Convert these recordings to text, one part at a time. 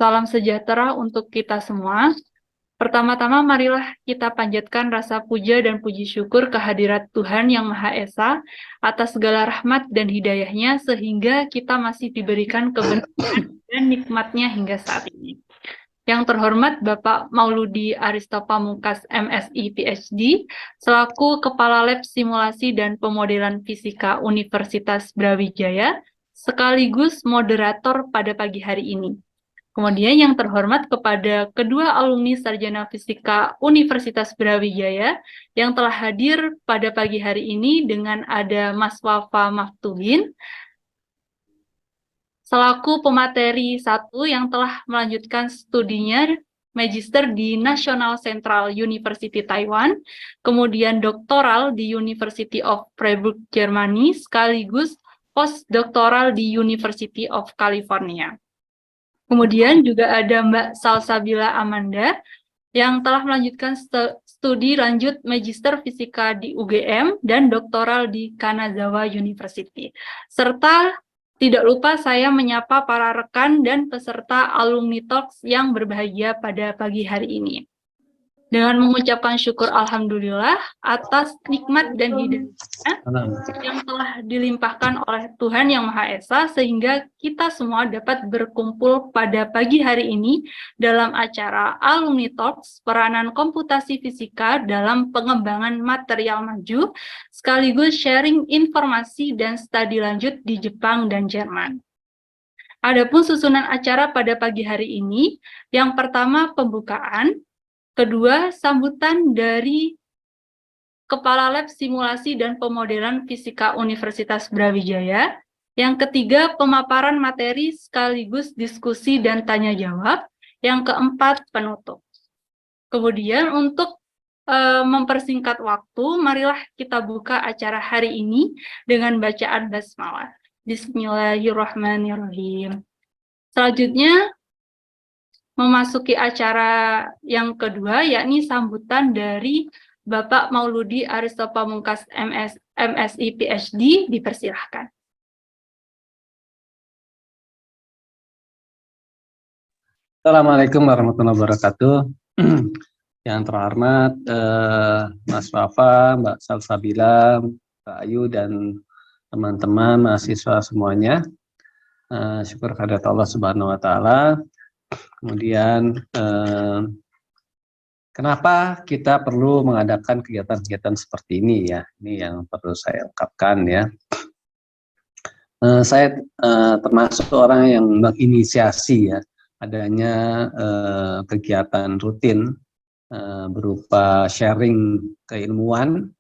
Salam sejahtera untuk kita semua. Pertama-tama marilah kita panjatkan rasa puja dan puji syukur kehadirat Tuhan Yang Maha Esa atas segala rahmat dan hidayahnya sehingga kita masih diberikan keberkahan dan nikmatnya hingga saat ini. Yang terhormat Bapak Mauludi Aristo Pamungkas MSI PhD selaku Kepala Lab Simulasi dan Pemodelan Fisika Universitas Brawijaya sekaligus moderator pada pagi hari ini. Kemudian yang terhormat kepada kedua alumni Sarjana Fisika Universitas Brawijaya yang telah hadir pada pagi hari ini dengan ada Mas Wafa Maftuhin selaku pemateri 1 yang telah melanjutkan studinya Magister di National Central University Taiwan, kemudian doktoral di University of Freiburg, Germany, sekaligus postdoktoral di University of California. Kemudian juga ada Mbak Salsabila Amanda yang telah melanjutkan studi lanjut Magister Fisika di UGM dan doktoral di Kanazawa University. Serta tidak lupa saya menyapa para rekan dan peserta Alumni Talks yang berbahagia pada pagi hari ini. Dengan mengucapkan syukur Alhamdulillah atas nikmat dan hidayahnya yang telah dilimpahkan oleh Tuhan Yang Maha Esa sehingga kita semua dapat berkumpul pada pagi hari ini dalam acara Alumni Talks peranan komputasi fisika dalam pengembangan material maju sekaligus sharing informasi dan studi lanjut di Jepang dan Jerman. Adapun susunan acara pada pagi hari ini, yang pertama pembukaan, kedua, sambutan dari Kepala Lab Simulasi dan Pemodelan Fisika Universitas Brawijaya. Yang ketiga, pemaparan materi sekaligus diskusi dan tanya jawab. Yang keempat, penutup. Kemudian untuk mempersingkat waktu, marilah kita buka acara hari ini dengan bacaan basmalah. Bismillahirrahmanirrahim. Selanjutnya, memasuki acara yang kedua, yakni sambutan dari Bapak Mauludi Aristo Pamungkas MSI PhD, dipersilahkan. Assalamualaikum warahmatullahi wabarakatuh. Yang terhormat Mas Wafa, Mbak Salsabila, Mbak Ayu, dan teman-teman mahasiswa semuanya. Syukur kehadirat Allah Subhanahu wa Ta'ala. Kemudian kenapa kita perlu mengadakan kegiatan-kegiatan seperti ini ya? Ini yang perlu saya ungkapkan ya. Saya termasuk orang yang menginisiasi ya adanya kegiatan rutin berupa sharing keilmuan,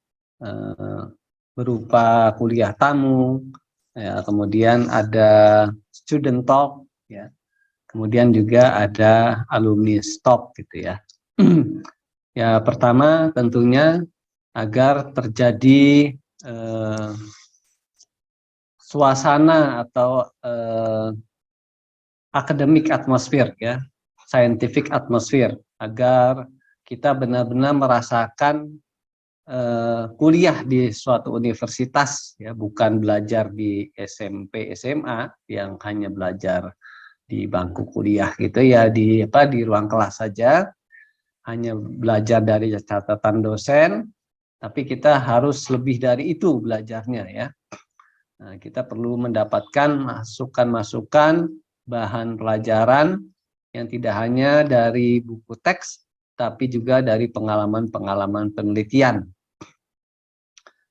berupa kuliah tamu, ya, kemudian ada student talk ya. Kemudian juga ada alumni talk gitu ya. Ya, pertama tentunya agar terjadi suasana atau academic atmosphere ya, scientific atmosphere, agar kita benar-benar merasakan kuliah di suatu universitas ya, bukan belajar di SMP SMA yang hanya belajar di bangku kuliah gitu ya, di ruang kelas saja, hanya belajar dari catatan dosen, tapi kita harus lebih dari itu belajarnya ya. Nah, kita perlu mendapatkan masukan-masukan bahan pelajaran yang tidak hanya dari buku teks, tapi juga dari pengalaman-pengalaman penelitian.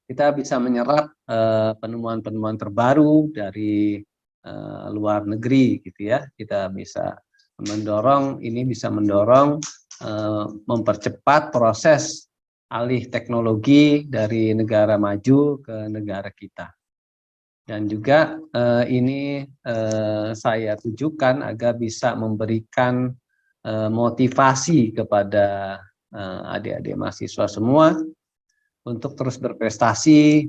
Kita bisa menyerap penemuan-penemuan terbaru dari luar negeri gitu ya. Kita bisa mendorong, ini bisa mendorong mempercepat proses alih teknologi dari negara maju ke negara kita. Dan juga ini saya tujukan agar bisa memberikan motivasi kepada adik-adik mahasiswa semua untuk terus berprestasi,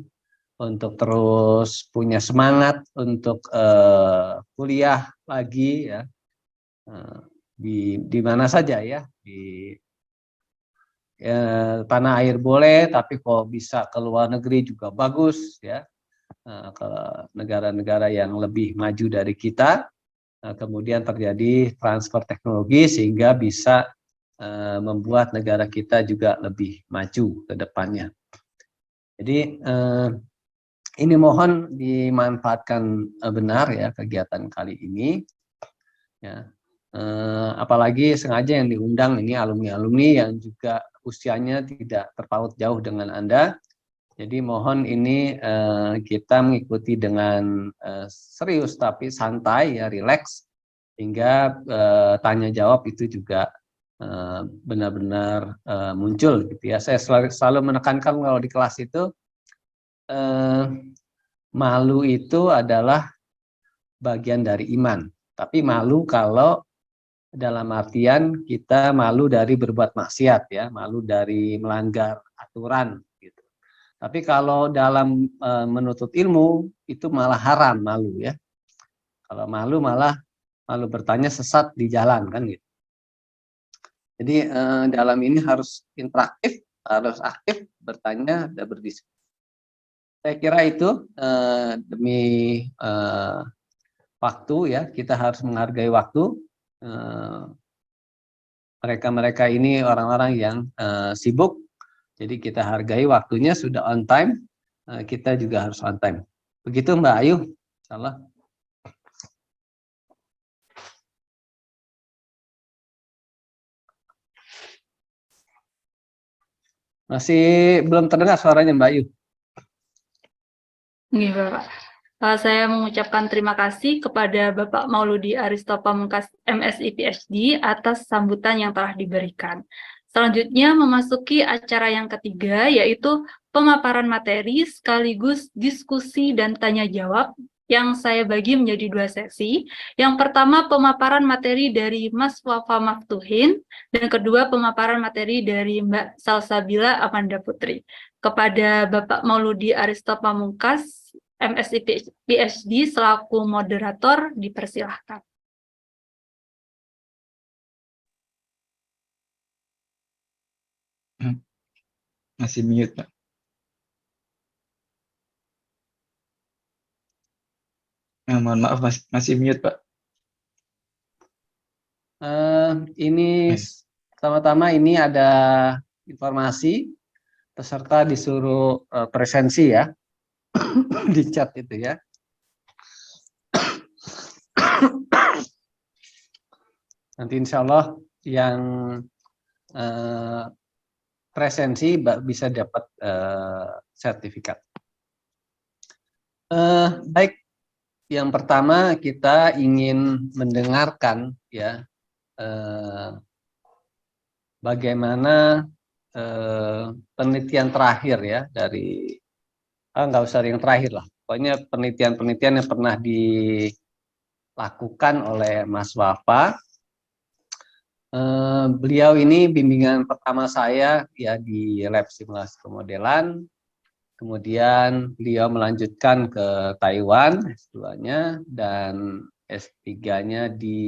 untuk terus punya semangat untuk kuliah lagi ya, di mana saja ya, di tanah air boleh, tapi kalau bisa ke luar negeri juga bagus ya, ke negara-negara yang lebih maju dari kita. Kemudian terjadi transfer teknologi sehingga bisa membuat negara kita juga lebih maju ke depannya. Jadi ini mohon dimanfaatkan benar ya kegiatan kali ini ya. Apalagi sengaja yang diundang ini alumni-alumni yang juga usianya tidak terpaut jauh dengan Anda. Jadi mohon ini kita mengikuti dengan serius tapi santai ya, rileks, hingga tanya jawab itu juga benar-benar muncul gitu ya. Saya selalu menekankan kalau di kelas itu malu itu adalah bagian dari iman. Tapi malu kalau dalam artian kita malu dari berbuat maksiat ya, malu dari melanggar aturan gitu. Tapi kalau dalam menuntut ilmu itu malah haram malu ya. Kalau malu malah malu bertanya sesat di jalan kan gitu. Jadi dalam ini harus interaktif, harus aktif, bertanya dan berdiskusi. Saya kira itu demi waktu ya, kita harus menghargai waktu. Mereka-mereka ini orang-orang yang sibuk, jadi kita hargai waktunya, sudah on time, kita juga harus on time. Begitu Mbak Ayu, insyaallah. Masih belum terdengar suaranya Mbak Ayu. Iya, Bapak. Saya mengucapkan terima kasih kepada Bapak Mauludi Aristo Pamungkas MSI PhD atas sambutan yang telah diberikan. Selanjutnya memasuki acara yang ketiga, yaitu pemaparan materi sekaligus diskusi dan tanya jawab yang saya bagi menjadi 2 sesi. Yang pertama pemaparan materi dari Mas Wafa Maftuhin, dan kedua pemaparan materi dari Mbak Salsabila Amanda Putri. Kepada Bapak Mauludi Aristo Pamungkas MSI PhD selaku moderator dipersilahkan. Masih mute, Pak. Mohon maaf, masih mute, Pak. Ini pertama-tama ini ada informasi peserta disuruh presensi ya di chat itu ya. Nanti insya Allah yang presensi bisa dapat sertifikat. Baik, yang pertama kita ingin mendengarkan ya bagaimana penelitian terakhir ya dari nggak usah yang terakhir lah, pokoknya penelitian-penelitian yang pernah dilakukan oleh Mas Wafa. Beliau ini bimbingan pertama saya ya di lab simulasi pemodelan, kemudian beliau melanjutkan ke Taiwan S2-nya dan S3-nya di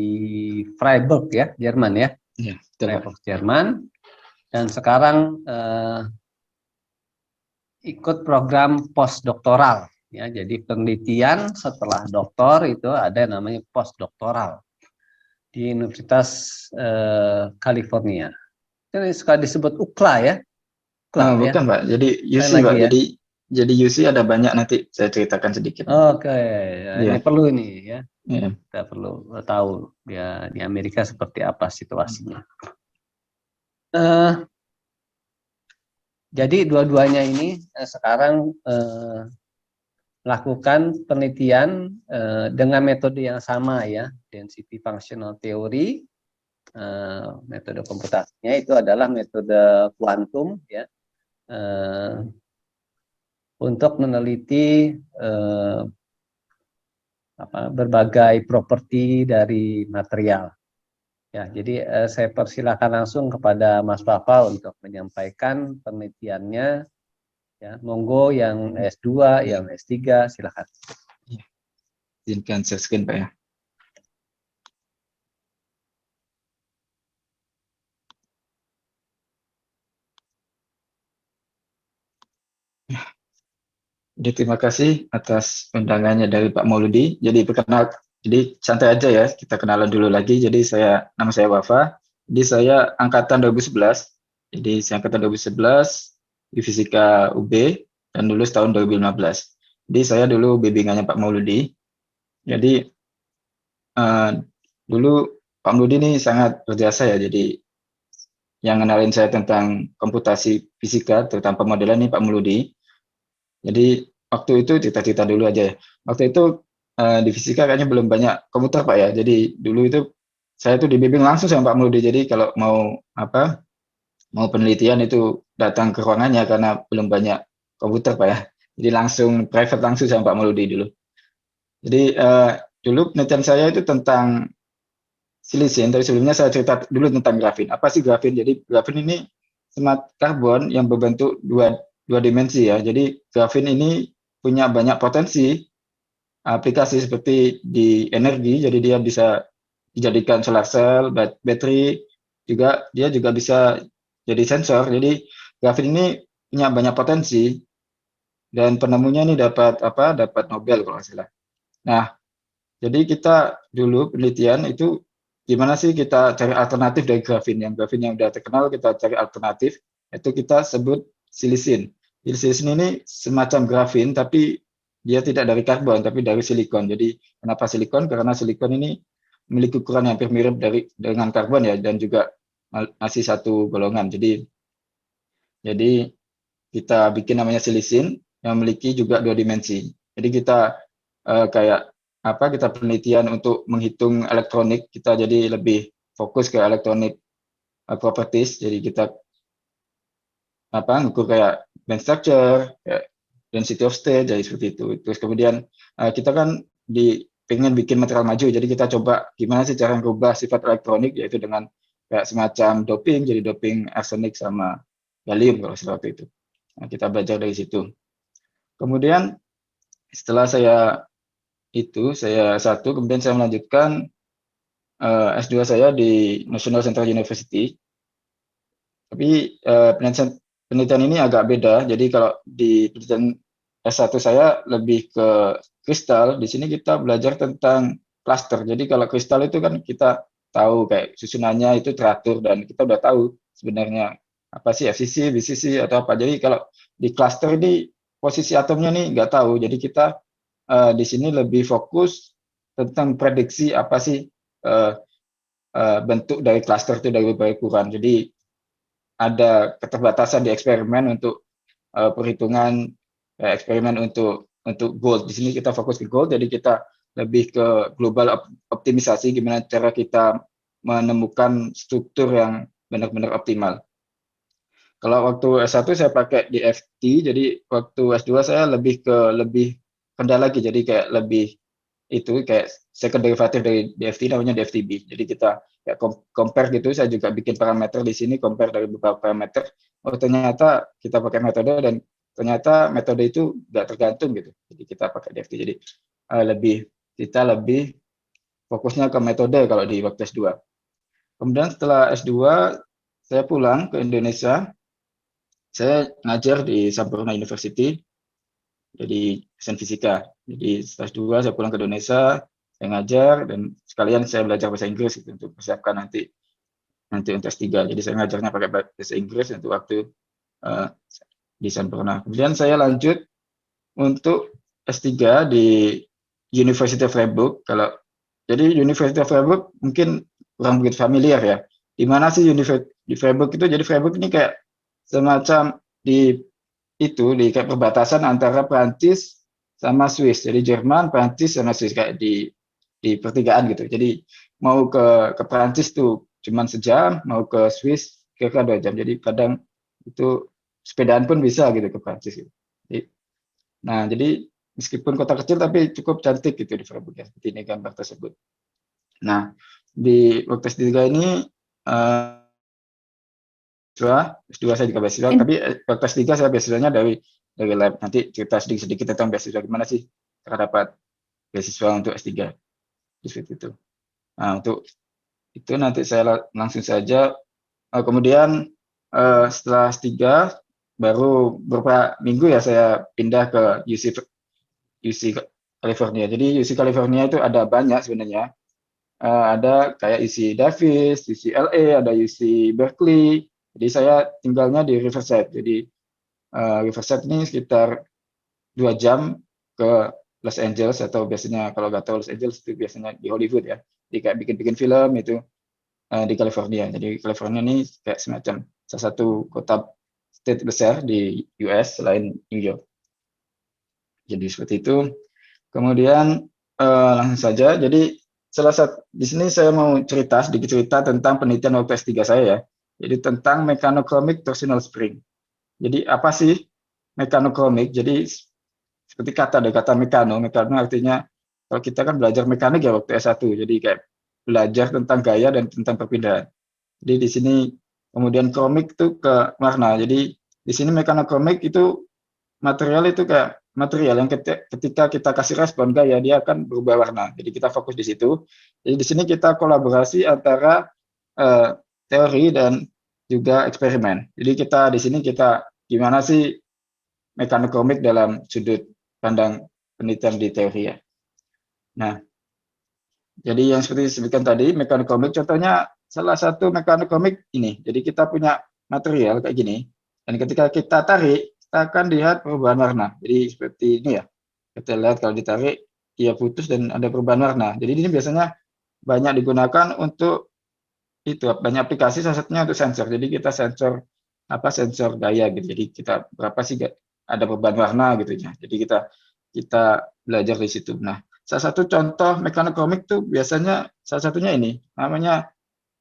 Freiburg ya, Jerman ya. Ya, Freiburg Jerman, dan sekarang ikut program postdoktoral ya, jadi penelitian setelah doktor itu ada namanya postdoktoral di Universitas California. Ini suka disebut UCLA ya. UCLA, bukan ya? Pak, jadi UC Pak, ya? jadi UC ada banyak, nanti saya ceritakan sedikit. Oke, Ya. ini perlu ini ya. Ya. Kita perlu tahu ya di Amerika seperti apa situasinya. Jadi dua-duanya ini sekarang melakukan penelitian dengan metode yang sama ya, density functional theory. Metode komputasinya itu adalah metode kuantum ya, untuk meneliti berbagai properti dari material. Ya, jadi saya persilakan langsung kepada Mas Wafa untuk menyampaikan penelitiannya Ya, monggo yang S2, yang S3 silakan. Izinkan share screen Pak ya. Jadi terima kasih atas undangannya dari Pak Mauludi. Jadi santai aja ya, kita kenalan dulu lagi. Jadi nama saya Wafa. Jadi saya angkatan 2011. Jadi saya angkatan 2011 di Fisika UB dan lulus tahun 2015. Jadi saya dulu bimbingannya Pak Mauludi. Jadi dulu Pak Mauludi ini sangat berjasa ya. Jadi yang kenalin saya tentang komputasi fisika, terutama pemodelan ini Pak Mauludi. Jadi waktu itu cita-cita dulu aja ya. Waktu itu di fisika kayaknya belum banyak komputer Pak ya. Jadi dulu itu saya tuh dibimbing langsung sama Pak Mauludi. Jadi kalau mau penelitian itu datang ke ruangannya karena belum banyak komputer Pak ya. Jadi langsung private langsung sama Pak Mauludi dulu. Jadi dulu penelitian saya itu tentang silisin. Tapi sebelumnya saya cerita dulu tentang grafin. Apa sih grafin? Jadi grafin ini semat karbon yang berbentuk dua dimensi ya. Jadi grafin ini punya banyak potensi aplikasi seperti di energi, jadi dia bisa dijadikan solar cell, baterai, dia juga bisa jadi sensor. Jadi grafin ini punya banyak potensi dan penemunya ini dapat Nobel kalau nggak salah. Nah, jadi kita dulu penelitian itu gimana sih kita cari alternatif dari grafin yang udah terkenal, kita cari alternatif, itu kita sebut silisin. Silisin ini semacam grafin tapi dia tidak dari karbon tapi dari silikon. Jadi kenapa silikon? Karena silikon ini memiliki ukuran yang hampir mirip dengan karbon ya, dan juga masih satu golongan. Jadi kita bikin namanya silisin yang memiliki juga dua dimensi. Jadi kita kita penelitian untuk menghitung elektronik, kita jadi lebih fokus ke elektronik properties. Jadi kita ngukur kayak band structure, kayak density of state, jadi seperti itu. Terus kemudian kita kan pengen bikin material maju, jadi kita coba gimana sih cara merubah sifat elektronik, yaitu dengan kayak semacam doping, jadi doping arsenik sama gallium kalau seperti itu. Nah, kita belajar dari situ. Kemudian setelah saya kemudian saya melanjutkan S2 saya di National Central University. Tapi penelitian ini agak beda. Jadi kalau di penelitian S1 saya lebih ke kristal, di sini kita belajar tentang cluster. Jadi kalau kristal itu kan kita tahu kayak susunannya itu teratur dan kita udah tahu sebenarnya apa sih FCC, BCC atau apa. Jadi kalau di cluster ini posisi atomnya nih nggak tahu. Jadi kita di sini lebih fokus tentang prediksi apa sih bentuk dari cluster itu dari berbagai ukuran. Jadi ada keterbatasan di eksperimen untuk perhitungan eksperimen untuk gold. Di sini kita fokus ke gold, jadi kita lebih ke global optimisasi, gimana cara kita menemukan struktur yang benar-benar optimal. Kalau waktu S1 saya pakai DFT, jadi waktu S2 saya lebih rendah lagi, jadi kayak lebih kayak second derivative dari DFT namanya DFTB. Jadi kita kayak compare gitu, saya juga bikin parameter di sini, compare dari beberapa parameter. Oh ternyata kita pakai metode dan ternyata metode itu nggak tergantung gitu. Jadi kita pakai DFT. Jadi kita lebih fokusnya ke metode kalau di waktu S2. Kemudian setelah S2 saya pulang ke Indonesia. Saya ngajar di Sampurna University, jadi dosen fisika. Jadi setelah S2 saya pulang ke Indonesia, saya ngajar dan sekalian saya belajar bahasa Inggris gitu, untuk persiapkan nanti untuk S3. Jadi saya ngajarnya pakai bahasa Inggris untuk waktu di Sampurna. Kemudian saya lanjut untuk S3 di University of Freiburg. Jadi University of Freiburg mungkin kurang begitu familiar ya. Di mana sih di Freiburg itu? Jadi Freiburg ini kayak semacam di kayak perbatasan antara Prancis sama Swiss. Jadi Jerman, Prancis sama Swiss kayak di pertigaan gitu. Jadi mau ke Prancis tuh cuman sejam, mau ke Swiss kira-kira 2 jam. Jadi kadang itu sepedaan pun bisa gitu ke Prancis gitu. Jadi meskipun kota kecil tapi cukup cantik gitu di Freiburg ya. Seperti ini gambar tersebut. Nah, di waktu S3 ini S2 saya juga beasiswa, tapi waktu S3 saya beasiswanya dari lab. Nanti cerita sedikit-sedikit tentang beasiswa gimana sih cara dapat beasiswa untuk S3 seperti itu. Nah, untuk itu nanti saya langsung saja. Kemudian setelah S3 baru beberapa minggu ya saya pindah ke UC California. Jadi UC California itu ada banyak sebenarnya. Ada kayak UC Davis, UC LA, ada UC Berkeley. Jadi saya tinggalnya di Riverside. Jadi Riverside ini sekitar 2 jam ke Los Angeles, atau biasanya kalau nggak tahu Los Angeles itu biasanya di Hollywood ya. Jadi kayak bikin film itu di California. Jadi California ini kayak semacam salah satu kota state besar di US selain New York. Jadi seperti itu. Kemudian langsung saja. Jadi salah satu di sini saya mau sedikit cerita tentang penelitian waktu S3 saya ya. Jadi tentang mechanochromic torsional spring. Jadi apa sih mechanochromic? Jadi seperti kata mekano artinya kalau kita kan belajar mekanik ya waktu S1. Jadi kayak belajar tentang gaya dan tentang perpindahan. Jadi di sini kemudian kromik itu ke warna. Jadi di sini mechanochromic itu material itu kayak material yang ketika kita kasih respon gaya dia akan berubah warna. Jadi kita fokus di situ. Jadi di sini kita kolaborasi antara teori dan juga eksperimen. Jadi kita di sini kita gimana sih mechanochromic dalam sudut pandang penelitian di teori ya. Nah, jadi yang seperti disebutkan tadi mechanochromic contohnya salah satu mechanochromic ini. Jadi kita punya material kayak gini dan ketika kita tarik kita akan lihat perubahan warna. Jadi seperti ini ya. Kita lihat kalau ditarik dia putus dan ada perubahan warna. Jadi ini biasanya banyak digunakan untuk itu, banyak aplikasi salah satunya untuk sensor. Jadi kita sensor gaya gitu. Jadi kita berapa sih ada perubahan warna gitu ya. Jadi kita belajar di situ. Nah, salah satu contoh mechanochromic tuh biasanya salah satunya ini namanya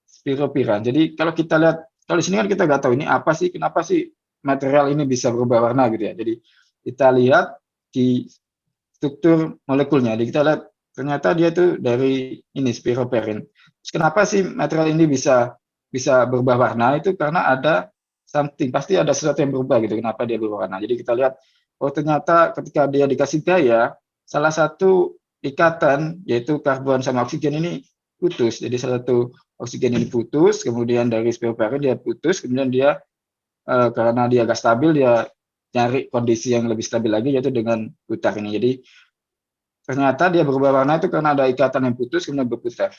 spiropiran. Jadi kalau kita lihat kalau di sini kan kita nggak tahu ini apa sih, kenapa sih material ini bisa berubah warna gitu ya. Jadi kita lihat di struktur molekulnya. Jadi kita lihat ternyata dia tuh dari ini spiroperin. Terus kenapa sih material ini bisa berubah warna? Itu karena ada something, pasti ada sesuatu yang berubah gitu. Kenapa dia berubah warna? Jadi kita lihat oh ternyata ketika dia dikasih gaya, salah satu ikatan yaitu karbon sama oksigen ini putus. Jadi salah satu oksigen ini putus, kemudian dari spiroperin dia putus, kemudian dia karena dia agak stabil, dia cari kondisi yang lebih stabil lagi yaitu dengan putar ini. Jadi ternyata dia berubah warna itu karena ada ikatan yang putus kemudian berputar.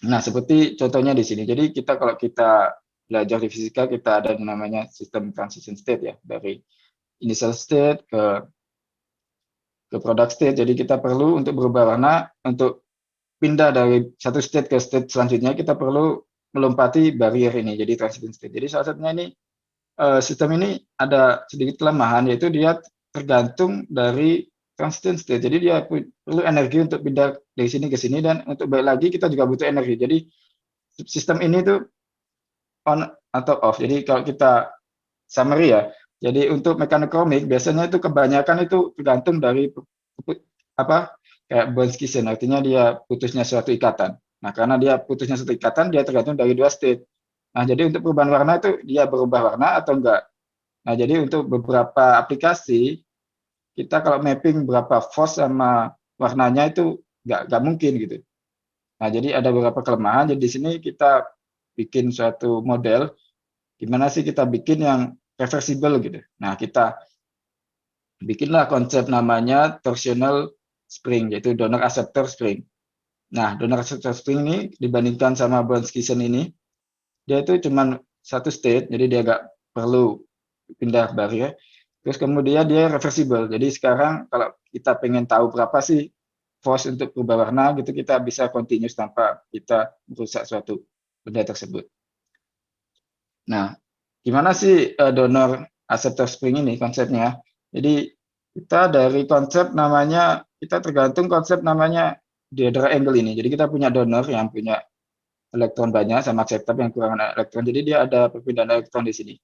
Nah, seperti contohnya di sini. Jadi kalau kita belajar di fisika kita ada yang namanya sistem transition state ya, dari initial state ke product state. Jadi kita perlu untuk berubah warna, untuk pindah dari satu state ke state selanjutnya kita perlu melompati barrier ini, jadi transition state. Jadi salah satunya ini sistem ini ada sedikit kelemahan, yaitu dia tergantung dari transition state. Jadi dia perlu energi untuk pindah dari sini ke sini, dan untuk balik lagi kita juga butuh energi. Jadi sistem ini tuh on atau off. Jadi kalau kita summary ya, jadi untuk mechanochromic biasanya itu kebanyakan itu tergantung dari kayak bond scission, artinya dia putusnya suatu ikatan. Nah, karena dia putusnya suatu ikatan, dia tergantung dari dua state. Nah, jadi untuk perubahan warna itu dia berubah warna atau enggak. Nah, jadi untuk beberapa aplikasi kita kalau mapping berapa force sama warnanya itu enggak mungkin gitu. Nah, jadi ada beberapa kelemahan. Jadi di sini kita bikin suatu model gimana sih kita bikin yang reversible gitu. Nah, kita bikinlah konsep namanya torsional spring, yaitu donor acceptor spring. Nah, donor acceptor spring ini dibandingkan sama bond scission ini, dia itu cuma satu state, jadi dia nggak perlu pindah barrier. Terus kemudian dia reversible. Jadi sekarang kalau kita pengen tahu berapa sih force untuk berubah warna gitu, kita bisa continuous tanpa kita merusak suatu benda tersebut. Nah, gimana sih donor acceptor spring ini konsepnya? Jadi kita dari konsep namanya, kita tergantung konsep namanya Dihedral angle ini. Jadi kita punya donor yang punya elektron banyak sama acceptor yang kurang elektron. Jadi dia ada perpindahan elektron di sini.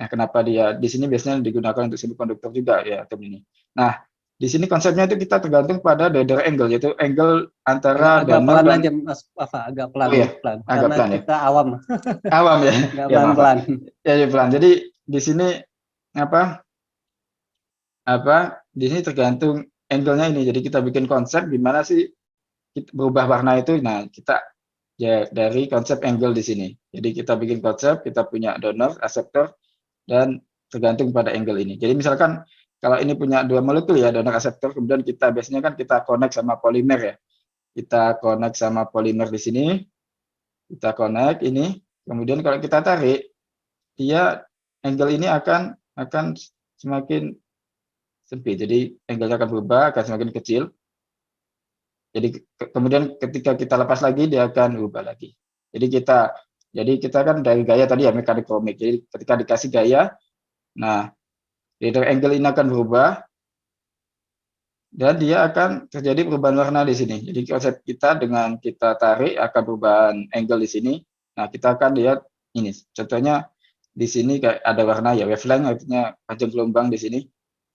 Nah, kenapa dia di sini biasanya digunakan untuk semikonduktor juga ya atom ini. Nah, di sini konsepnya itu kita tergantung pada Dihedral angle, yaitu angle antara agak donor pelan dan aja Mas Wafa, agak pelan, oh, iya. pelan. Agak Karena pelan, kita awam. Awam ya. Agak Ya, pelan-pelan. Ya, pelan. Jadi di sini di sini tergantung angle-nya ini. Jadi kita bikin konsep gimana sih berubah warna itu. Nah, kita ya dari konsep angle di sini. Jadi kita bikin konsep, kita punya donor, akseptor, dan tergantung pada angle ini. Jadi misalkan kalau ini punya dua molekul ya, donor akseptor, kemudian kita biasanya kan kita connect sama polimer ya. Kita connect sama polimer di sini, kita connect ini, kemudian kalau kita tarik, dia angle ini akan semakin sempit. Jadi angle-nya akan berubah, akan semakin kecil. Jadi kemudian ketika kita lepas lagi, dia akan berubah lagi. Jadi kita kan dari gaya tadi ya, mekanik komik. Jadi ketika dikasih gaya, nah leader angle ini akan berubah, dan dia akan terjadi perubahan warna di sini. Jadi konsep kita dengan kita tarik akan perubahan angle di sini. Nah, kita akan lihat ini. Contohnya di sini kayak ada warna ya, wavelength artinya panjang gelombang di sini.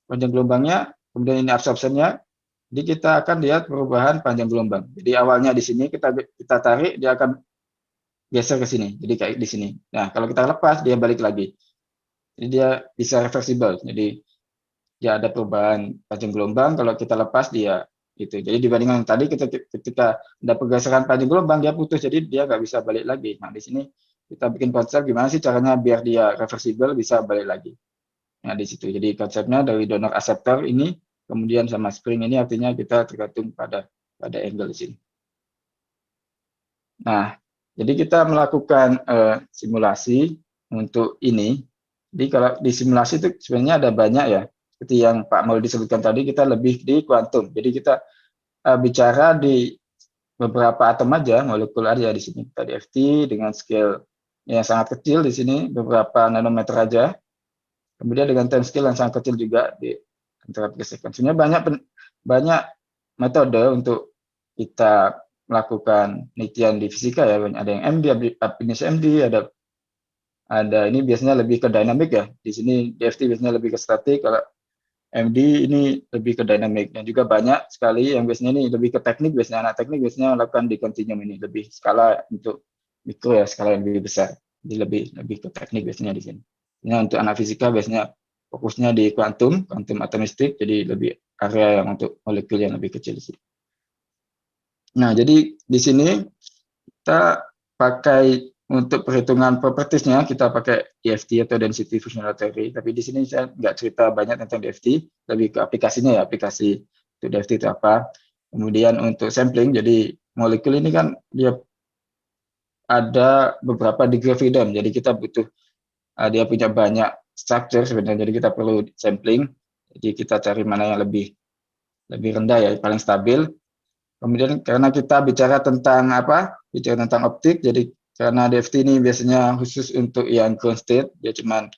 Panjang gelombangnya, kemudian ini absorptionnya. Jadi kita akan lihat perubahan panjang gelombang. Jadi awalnya di sini kita tarik, dia akan geser ke sini. Jadi kayak di sini. Nah, kalau kita lepas, dia balik lagi. Jadi dia bisa reversible. Jadi ya ada perubahan panjang gelombang, kalau kita lepas dia itu. Jadi dibandingkan tadi ketika ada pergeseran panjang gelombang dia putus, jadi dia nggak bisa balik lagi. Nah di sini kita bikin konsep gimana sih caranya biar dia reversible bisa balik lagi. Nah di situ. Jadi konsepnya dari donor akseptor ini kemudian sama spring ini artinya kita tergantung pada angle di sini. Nah jadi kita melakukan simulasi untuk ini. Jadi kalau di simulasi itu sebenarnya ada banyak ya. Seperti yang Pak Maulidi disebutkan tadi, kita lebih di kuantum. Jadi kita bicara di beberapa atom aja, molekul aja di sini. Tadi FT dengan scale yang sangat kecil di sini, beberapa nanometer aja. Kemudian dengan time scale yang sangat kecil juga di antara sekuen. Sebenarnya banyak metode untuk kita melakukan penelitian di fisika ya. Ada yang MD, finish MD, ada ini biasanya lebih ke dynamic ya. Di sini DFT biasanya lebih ke statik, kalau MD ini lebih ke dynamic, dan juga banyak sekali yang biasanya ini lebih ke teknik. Biasanya anak teknik biasanya melakukan di continuum ini lebih skala untuk mikro ya, skala yang lebih besar. Jadi lebih ke teknik biasanya di sini. Nah, untuk anak fisika biasanya fokusnya di kuantum atomistik, jadi lebih area yang untuk molekul yang lebih kecil di sini. Nah, jadi di sini kita pakai untuk perhitungan propertiesnya kita pakai DFT atau density functional theory, tapi di sini saya nggak cerita banyak tentang DFT, lebih ke aplikasinya ya, aplikasi untuk DFT itu apa. Kemudian untuk sampling, jadi molekul ini kan dia ada beberapa degree of freedom, jadi kita butuh dia punya banyak structure sebenarnya, jadi kita perlu sampling, jadi kita cari mana yang lebih rendah ya, paling stabil. Kemudian karena kita bicara tentang optik, jadi karena DFT ini biasanya khusus untuk yang ground state, dia cuma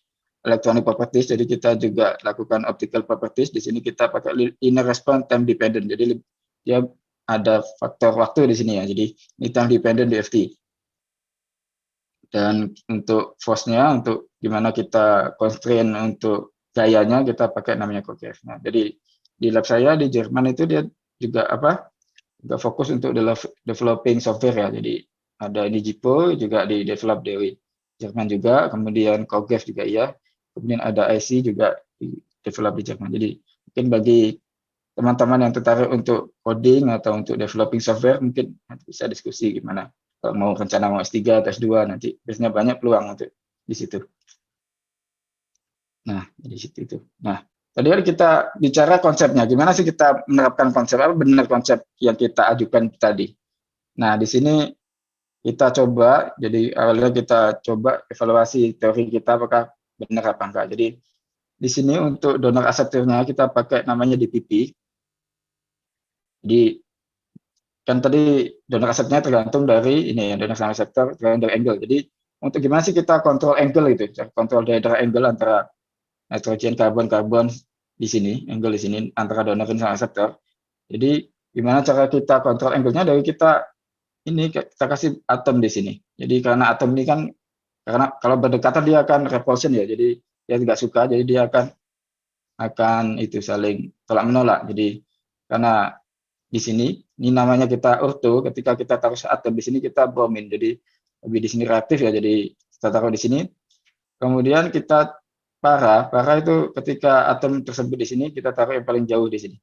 electronic properties, jadi kita juga lakukan optical properties. Di sini kita pakai linear response time dependent, jadi dia ada faktor waktu di sini ya, jadi ini time dependent DFT. Dan untuk force-nya, untuk gimana kita constrain untuk gayanya, kita pakai namanya CoGraph. Nah, jadi di lab saya di Jerman itu dia juga fokus untuk developing software ya, jadi ada ini JIPO juga di develop dari Jerman juga, kemudian CoGraph juga ya, kemudian ada IC juga di develop di Jerman. Jadi mungkin bagi teman-teman yang tertarik untuk coding atau untuk developing software, mungkin nanti bisa diskusi gimana kalau mau rencana mau S3 atau S2, nanti biasanya banyak peluang untuk di situ. Nah, di situ itu. Nah, tadi kita bicara konsepnya, gimana sih kita menerapkan konsep, apa benar konsep yang kita ajukan tadi. Nah, di sini kita coba, jadi awalnya kita coba evaluasi teori kita apakah benar apa enggak. Jadi di sini untuk donor akseptornya kita pakai namanya DPP. Jadi kan tadi donor akseptornya tergantung dari ini ya, donor akseptor tergantung dari angle. Jadi untuk gimana sih kita kontrol angle itu, kontrol diaedral angle antara nitrogen, karbon di sini, angle di sini antara donor dan akseptor. Jadi gimana cara kita kontrol angle-nya, dari kita kasih atom di sini. Jadi karena atom ini kan, karena kalau berdekatan dia akan repulsion ya, jadi dia tidak suka, jadi dia akan itu saling tolak menolak. Jadi karena di sini ini namanya kita ortho, ketika kita taruh atom di sini kita bromin, jadi lebih di sini reaktif ya, jadi kita taruh di sini. Kemudian kita para itu ketika atom tersebut di sini kita taruh yang paling jauh di sini.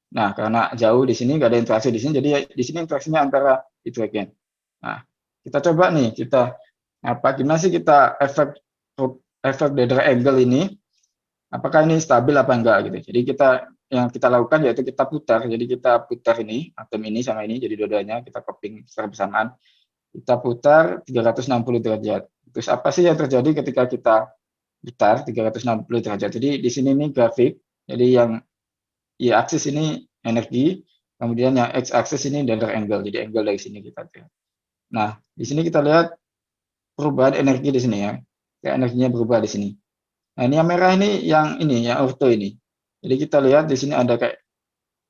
Nah, karena jauh di sini nggak ada interaksi di sini, jadi di sini interaksinya antara hidrogen. Nah, kita coba nih, gimana sih kita efek Debye angle ini, apakah ini stabil apa enggak gitu. Jadi yang kita lakukan yaitu kita putar. Jadi kita putar ini, atom ini sama ini, jadi dua-duanya kita cupping secara bersamaan. Kita putar 360 derajat. Terus apa sih yang terjadi ketika kita putar 360 derajat? Jadi di sini nih grafik, jadi yang y-aksis ini energi, kemudian yang x-aksis ini Debye angle, jadi angle dari sini kita lihat. Nah, di sini kita lihat perubahan energi di sini ya, energinya berubah di sini. Nah, ini yang merah ini yang ortho ini. Jadi kita lihat di sini ada kayak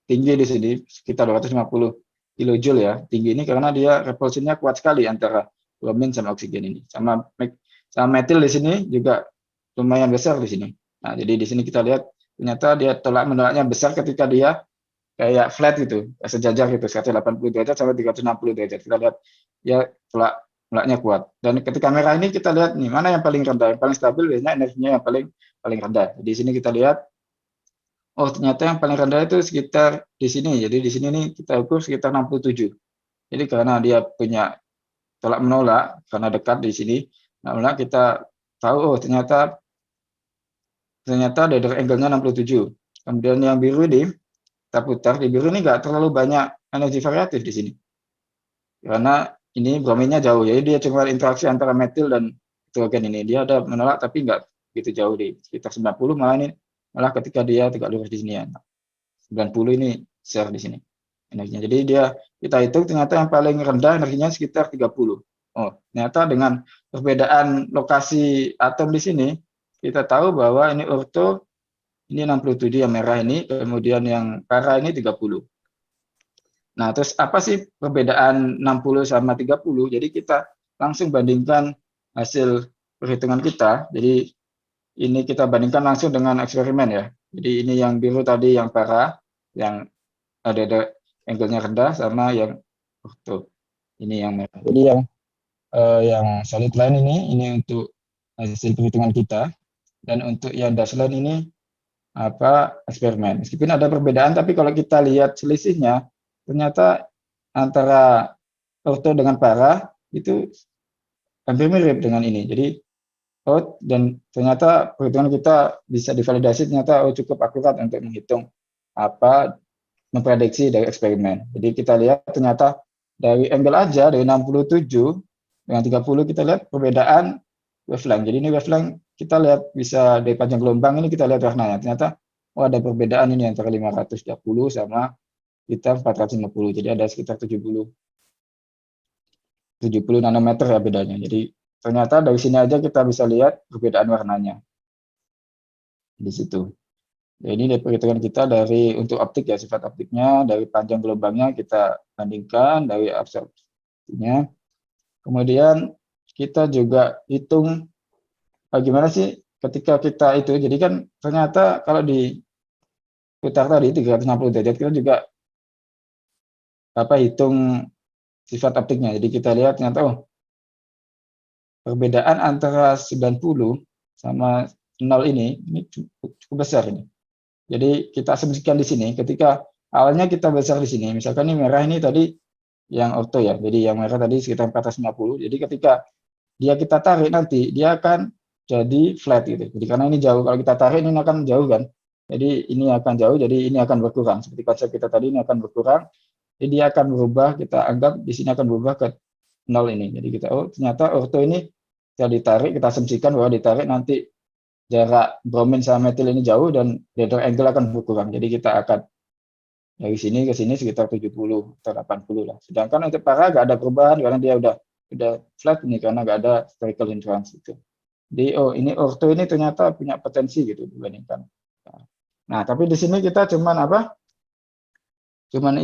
tinggi di sini sekitar 250 kilojoule ya. Tinggi ini karena dia repulsinya kuat sekali antara bromin sama oksigen ini. Sama metil di sini juga lumayan besar di sini. Nah, jadi di sini kita lihat ternyata dia menolaknya besar ketika dia kayak flat gitu, sejajar gitu, 180 derajat sampai 360 derajat. Kita lihat ya tolaknya kuat. Dan ketika merah ini kita lihat nih mana yang paling rendah, yang paling stabil biasanya energinya yang paling rendah. Di sini kita lihat, oh ternyata yang paling rendah itu sekitar di sini. Jadi di sini nih kita ukur sekitar 67. Jadi karena dia punya tolak menolak karena dekat di sini, nah kita tahu oh ternyata Debye angle-nya 67. Kemudian yang biru ini kita putar, di biru ini nggak terlalu banyak energi variatif di sini. Karena ini brominnya jauh, jadi dia cuma interaksi antara metil dan hidrogen ini. Dia ada menolak tapi nggak begitu jauh di sekitar 90, malah ketika dia tegak lurus di sini ya. 90 ini share di sini energinya. Jadi kita hitung ternyata yang paling rendah energinya sekitar 30. Oh, ternyata dengan perbedaan lokasi atom di sini, kita tahu bahwa ini ortho ini 67 yang merah ini, kemudian yang para ini 30. Nah, terus apa sih perbedaan 60 sama 30? Jadi kita langsung bandingkan hasil perhitungan kita. Jadi ini kita bandingkan langsung dengan eksperimen ya. Jadi ini yang biru tadi yang para, yang ada angle-nya rendah sama yang ortho. Ini yang merah. Jadi yang solid line ini untuk hasil perhitungan kita, dan untuk yang dashed line ini eksperimen. Meskipun ada perbedaan, tapi kalau kita lihat selisihnya, ternyata antara ortho dengan para itu hampir mirip dengan ini. Jadi dan ternyata perhitungan kita bisa divalidasi ternyata cukup akurat untuk menghitung memprediksi dari eksperimen. Jadi kita lihat ternyata dari angle aja dari 67 dengan 30 kita lihat perbedaan wavelength. Jadi ini wavelength kita lihat bisa dari panjang gelombang ini kita lihat warnanya. Ternyata ada perbedaan ini antara 530 sama kita 450. Jadi ada sekitar 70 nanometer ya bedanya. Jadi ternyata dari sini aja kita bisa lihat perbedaan warnanya di situ. Jadi ini dari perhitungan kita untuk optik ya, sifat optiknya, dari panjang gelombangnya kita bandingkan, dari absorpsinya. Kemudian kita juga hitung bagaimana sih ketika kita itu, jadi kan ternyata kalau diputar tadi 360 derajat kita juga hitung sifat optiknya. Jadi kita lihat ternyata perbedaan antara 90 sama 0 ini cukup besar ini. Jadi kita asumsikan di sini ketika awalnya kita besar di sini, misalkan ini merah ini tadi yang ortho ya. Jadi yang merah tadi sekitar 450. Jadi ketika kita tarik nanti dia akan jadi flat gitu. Jadi karena ini jauh, kalau kita tarik ini akan jauh kan. Jadi ini akan jauh, jadi ini akan berkurang. Seperti konsep kita tadi ini akan berkurang. Jadi dia akan berubah, kita anggap di sini akan berubah ke 0 ini. Jadi kita ternyata ortho ini kita ditarik, kita asumsikan bahwa ditarik nanti jarak bromin sama metil ini jauh dan Debye angle akan berkurang. Jadi kita akan dari sini ke sini sekitar 70 atau 80 lah. Sedangkan untuk para nggak ada perubahan karena dia udah flat ini karena nggak ada spherical hindrance itu. Jadi ini ortho ini ternyata punya potensi gitu dibandingkan. Nah, tapi di sini kita cuman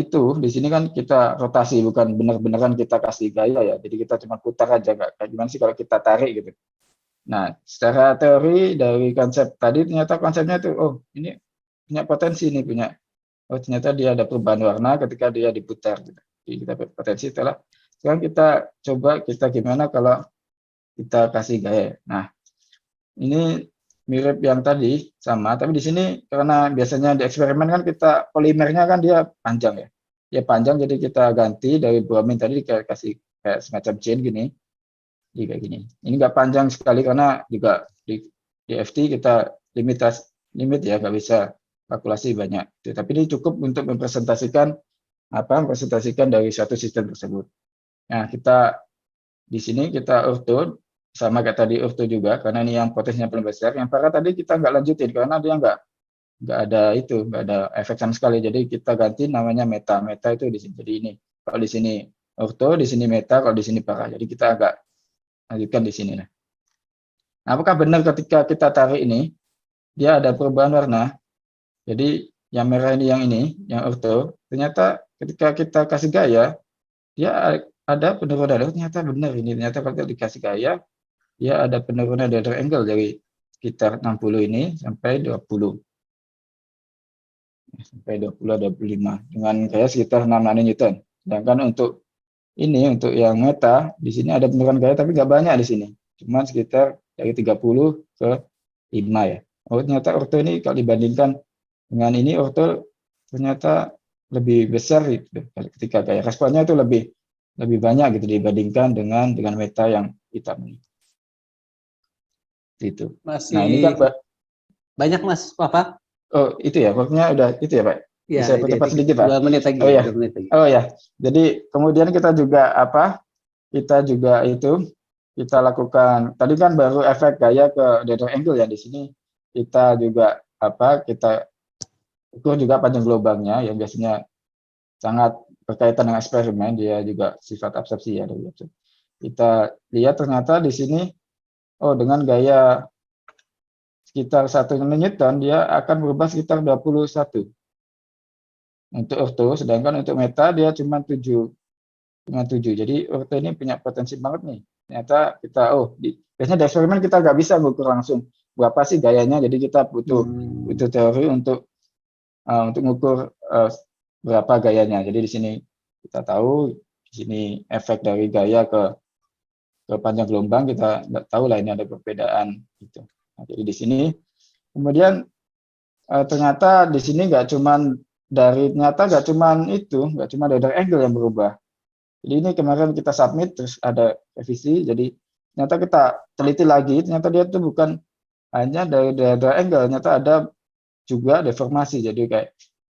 itu di sini kan kita rotasi, bukan benar-benaran kita kasih gaya ya. Jadi kita cuma putar aja, kayak gimana sih kalau kita tarik gitu. Nah, secara teori dari konsep tadi ternyata konsepnya tuh ini punya potensi nih, ternyata dia ada perubahan warna ketika dia diputar gitu. Jadi kita potensi sekarang kita coba gimana kalau kita kasih gaya. Nah, ini mirip yang tadi sama, tapi di sini karena biasanya di eksperimen kan kita polimernya kan dia panjang ya, dia panjang jadi kita ganti dari bromin tadi kasih kayak semacam chain gini, jadi kayak gini. Ini nggak panjang sekali karena juga di FT kita limit ya, nggak bisa kalkulasi banyak. Tapi ini cukup untuk mempresentasikan dari suatu sistem tersebut. Nah, kita di sini kita ortho sama kayak tadi ortho juga karena ini yang potensinya paling besar. Yang para tadi kita nggak lanjutin karena dia nggak ada efek sama sekali. Jadi kita ganti namanya meta. Meta itu di sini. Jadi ini kalau di sini ortho, di sini meta, kalau di sini para. Jadi kita agak lanjutkan di sini. Nah, apakah benar ketika kita tarik ini dia ada perubahan warna? Jadi yang merah ini yang ortho, ternyata ketika kita kasih gaya dia ada penurunan. Ternyata benar ini. Ternyata kalau dikasih gaya dia ada penurunan dari angle dari sekitar 60 ini sampai 20 25 dengan gaya sekitar 6 nanewton. Sedangkan untuk yang meta di sini ada penurunan gaya tapi nggak banyak di sini, cuma sekitar dari 30 ke 5 ya. Oh ternyata ortho ini kalau dibandingkan dengan ini ortho ternyata lebih besar gitu. Ketika gaya responnya itu lebih banyak gitu dibandingkan dengan meta yang hitam ini. Itu. Masih Nah ini kan banyak Mas, apa? oh itu ya, waktunya udah itu ya Pak. Ya, Bisa percepat sedikit Pak. 2 menit lagi. Oh ya. 2 menit lagi. Oh ya. Jadi kemudian kita juga kita lakukan tadi kan baru efek gaya ke data angle ya, di sini kita juga kita ukur juga panjang gelombangnya yang biasanya sangat berkaitan dengan eksperimen, dia juga sifat absorpsi ya dari absorpsi. Kita lihat ternyata di sini dengan gaya sekitar 1 Newton dia akan berubah sekitar 21 untuk ortho, sedangkan untuk meta dia cuma 7. Jadi ortho ini punya potensi banget nih. Ternyata kita biasanya di eksperimen kita nggak bisa ngukur langsung berapa sih gayanya, jadi kita butuh teori untuk ngukur berapa gayanya. Jadi di sini kita tahu di sini efek dari gaya ke panjang gelombang, kita nggak tahu lah ini ada perbedaan gitu. Nah, jadi di sini kemudian ternyata di sini nggak cuma dari angle yang berubah. Jadi ini kemarin kita submit terus ada revisi, jadi ternyata kita teliti lagi, ternyata dia itu bukan hanya dari angle, ternyata ada juga deformasi. Jadi kayak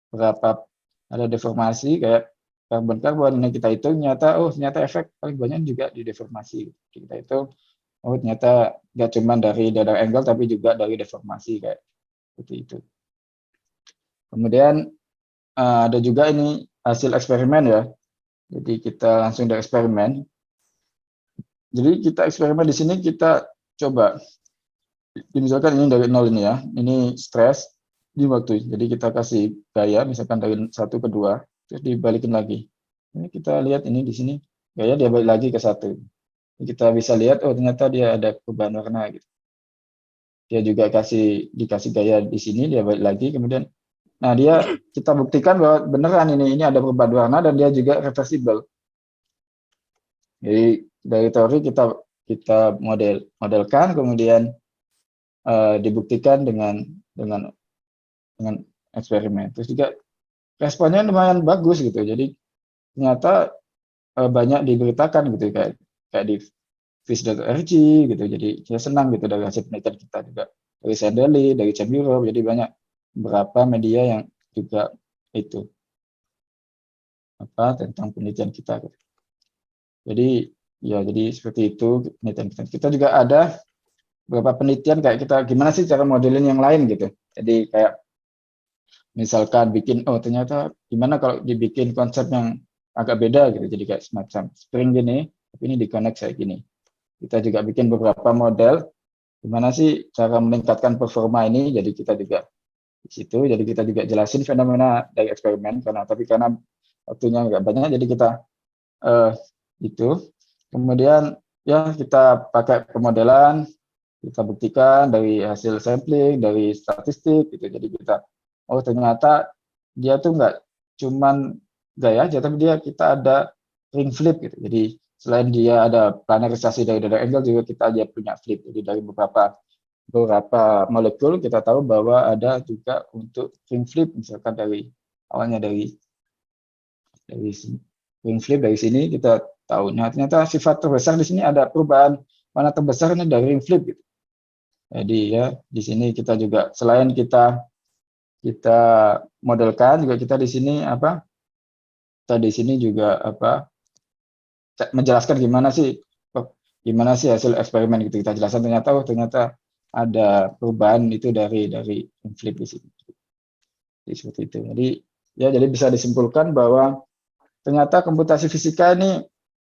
berapa ada deformasi kayak karbon ini kita hitung, ternyata efek paling banyak juga di deformasi. Kita hitung ternyata nggak cuma dari angle tapi juga dari deformasi kayak seperti itu. Kemudian ada juga ini hasil eksperimen ya. Jadi kita langsung dari eksperimen. Jadi kita eksperimen di sini kita coba, misalkan ini dari 0 ini ya, ini stres di waktu. Jadi kita kasih gaya misalkan dari 1 ke 2, terus dibalikin lagi. Ini kita lihat ini di sini gaya dia balik lagi ke 1. Kita bisa lihat ternyata dia ada perubahan warna gitu. Dia juga dikasih gaya di sini, dia balik lagi, kemudian kita buktikan bahwa beneran ini ada perubahan warna dan dia juga reversible. Jadi dari teori kita modelkan, kemudian dibuktikan dengan eksperimen. Terus juga responnya lumayan bagus gitu. Jadi ternyata banyak diberitakan gitu kayak di Fish.org gitu. Jadi saya senang gitu dari hasil penelitian kita juga, dari Sandeli, dari Cem Europe, jadi banyak beberapa media yang juga itu tentang penelitian kita. Jadi seperti itu penelitian kita. Kita juga ada beberapa penelitian kayak kita gimana sih cara modelin yang lain gitu. Jadi kayak misalkan bikin ternyata gimana kalau dibikin konsep yang agak beda gitu. Jadi kayak semacam spring gini, tapi ini di-connect kayak gini. Kita juga bikin beberapa model gimana sih cara meningkatkan performa ini. Jadi kita juga di situ, jadi kita juga jelasin fenomena dari eksperimen karena waktunya nggak banyak, jadi kita kemudian ya kita pakai pemodelan, kita buktikan dari hasil sampling, dari statistik gitu. Jadi kita ternyata dia tuh nggak cuman gaya aja, tapi kita ada ring flip gitu. Jadi selain dia ada planarisasi dari angle juga kita aja punya flip. Jadi dari beberapa beberapa molekul kita tahu bahwa ada juga untuk ring flip, misalkan awalnya dari ring flip dari sini kita tahu. Nah, ternyata sifat terbesar di sini ada perubahan warna terbesar ini dari ring flip gitu. Jadi ya di sini kita juga selain kita modelkan juga kita di sini juga menjelaskan gimana sih hasil eksperimen gitu. Kita jelaskan ternyata ada perubahan itu dari flip di sini. Jadi seperti itu. Jadi bisa disimpulkan bahwa ternyata komputasi fisika ini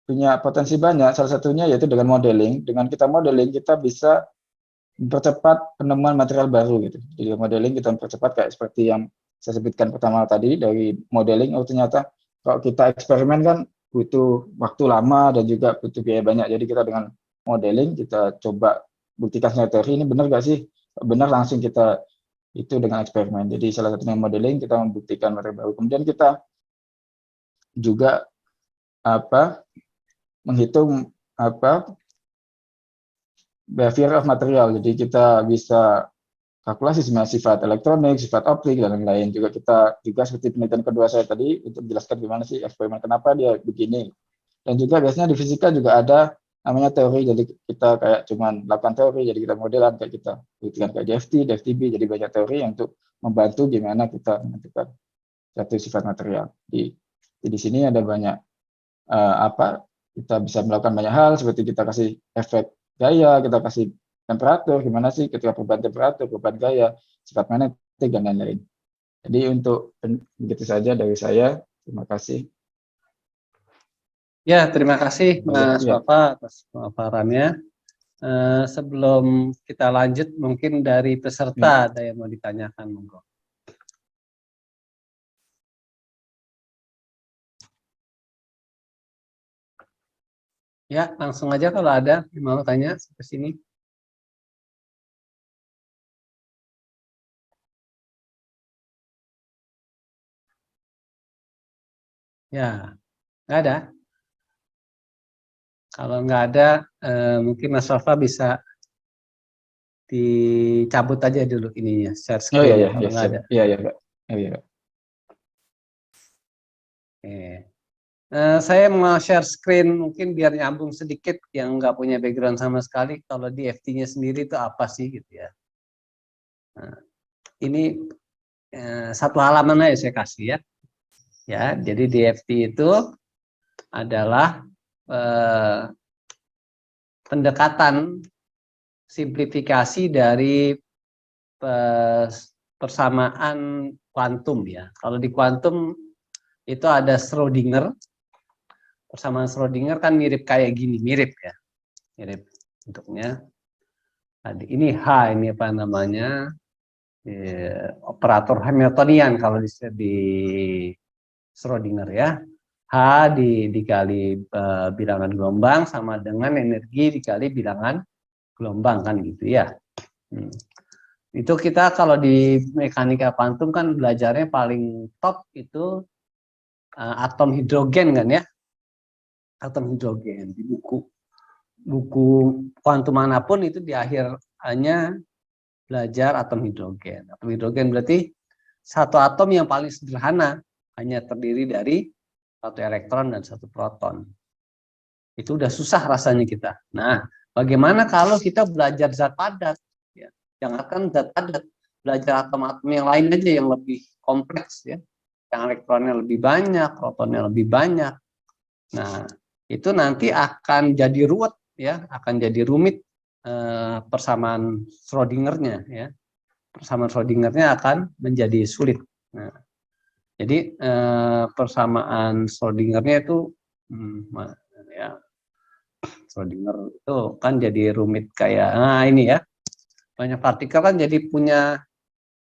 punya potensi banyak. Salah satunya yaitu dengan modeling. Dengan kita modeling kita bisa mempercepat penemuan material baru gitu. Jadi modeling kita mempercepat kayak seperti yang saya sebutkan pertama tadi dari modeling. Oh ternyata kalau kita eksperimen kan butuh waktu lama dan juga butuh biaya banyak. Jadi kita dengan modeling kita coba buktikan secara teori ini benar nggak sih? Benar langsung kita itu dengan eksperimen. Jadi salah satunya modeling kita membuktikan material baru. Kemudian kita juga menghitung behavior of material. Jadi kita bisa kalkulasi semua sifat elektronik, sifat optik dan lain-lain. Juga seperti penelitian kedua saya tadi untuk menjelaskan gimana sih eksperimen kenapa dia begini. Dan juga biasanya di fisika juga ada namanya teori. Jadi kita kayak cuman lakukan teori, jadi kita modelan kayak kita buktikan kayak DFT, DFTB, jadi banyak teori untuk membantu gimana kita menentukan satu sifat material. Di sini ada banyak kita bisa melakukan banyak hal seperti kita kasih efek gaya, kita kasih temperatur, gimana sih ketika perubahan temperatur, perubahan gaya, sifat magnetik, dan lain-lain. Jadi untuk begitu saja dari saya. Terima kasih. Ya, terima kasih Mas Wafa atas pemaparannya. Sebelum kita lanjut, mungkin dari peserta ada yang mau ditanyakan, monggo. Ya, langsung aja kalau ada yang mau tanya sampai sini. Ya, nggak ada. Kalau nggak ada, mungkin Mas Wafa bisa dicabut aja dulu ininya, share screen. Kalau nggak ada. Iya. Oke. Saya mau share screen mungkin biar nyambung sedikit yang nggak punya background sama sekali. Kalau di FT-nya sendiri itu apa sih gitu ya. Nah, ini satu halaman aja saya kasih ya. Ya, jadi di FT itu adalah pendekatan simplifikasi dari persamaan kuantum ya. Kalau di kuantum itu ada Schrödinger. Persamaan Schrödinger kan mirip kayak gini, mirip ya. Mirip bentuknya. Ini H, ini apa namanya? Operator Hamiltonian kalau di Schrödinger ya. H dikali bilangan gelombang sama dengan energi dikali bilangan gelombang kan gitu ya. Itu kita kalau di mekanika kuantum kan belajarnya paling top itu atom hidrogen kan ya. Atom hidrogen di buku kuantum manapun itu di akhir hanya belajar atom hidrogen. Atom hidrogen berarti satu atom yang paling sederhana, hanya terdiri dari satu elektron dan satu proton. Itu udah susah rasanya kita. Nah, bagaimana kalau kita belajar zat padat? Ya, jangankan zat padat, belajar atom-atom yang lain aja yang lebih kompleks ya, yang elektronnya lebih banyak, protonnya lebih banyak. Nah, itu nanti akan jadi ruwet ya, akan jadi rumit persamaan Schrödinger-nya ya. Persamaan Schrödinger-nya akan menjadi sulit. Nah, jadi persamaan Schrödinger-nya itu ya, Schrödinger itu kan jadi rumit kayak ini ya. Banyak partikel kan jadi punya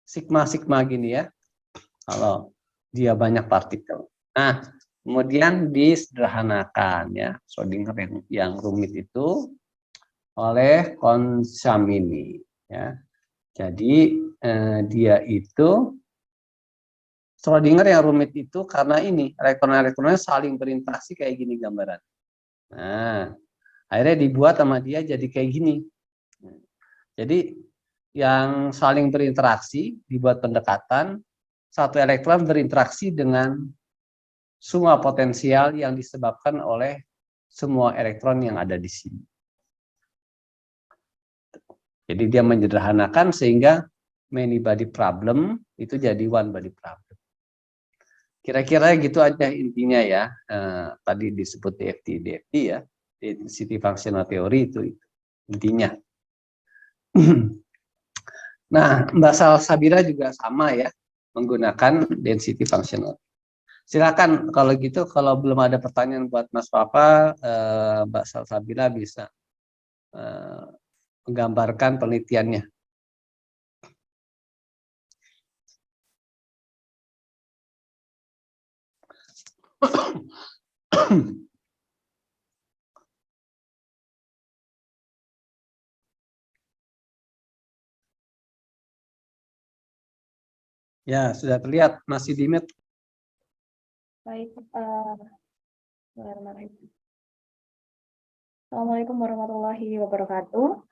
sigma-sigma gini ya. Kalau dia banyak partikel. Nah, kemudian disederhanakan ya Schrödinger yang rumit itu oleh Konsamini ya. Jadi dia itu Schrödinger yang rumit itu karena ini elektron-elektronnya saling berinteraksi kayak gini gambaran. Nah, akhirnya dibuat sama dia jadi kayak gini. Jadi yang saling berinteraksi, dibuat pendekatan, satu elektron berinteraksi dengan semua potensial yang disebabkan oleh semua elektron yang ada di sini. Jadi dia menyederhanakan sehingga many body problem itu jadi one body problem. Kira-kira gitu aja intinya ya. Tadi disebut DFT ya, density functional theory itu intinya. Nah, Mbak Salsabila juga sama ya, menggunakan density functional. Silakan kalau gitu, kalau belum ada pertanyaan buat Mas Papa, Mbak Salsabila bisa menggambarkan penelitiannya. Ya, sudah terlihat, masih di mute. Baik, Assalamualaikum warahmatullahi wabarakatuh.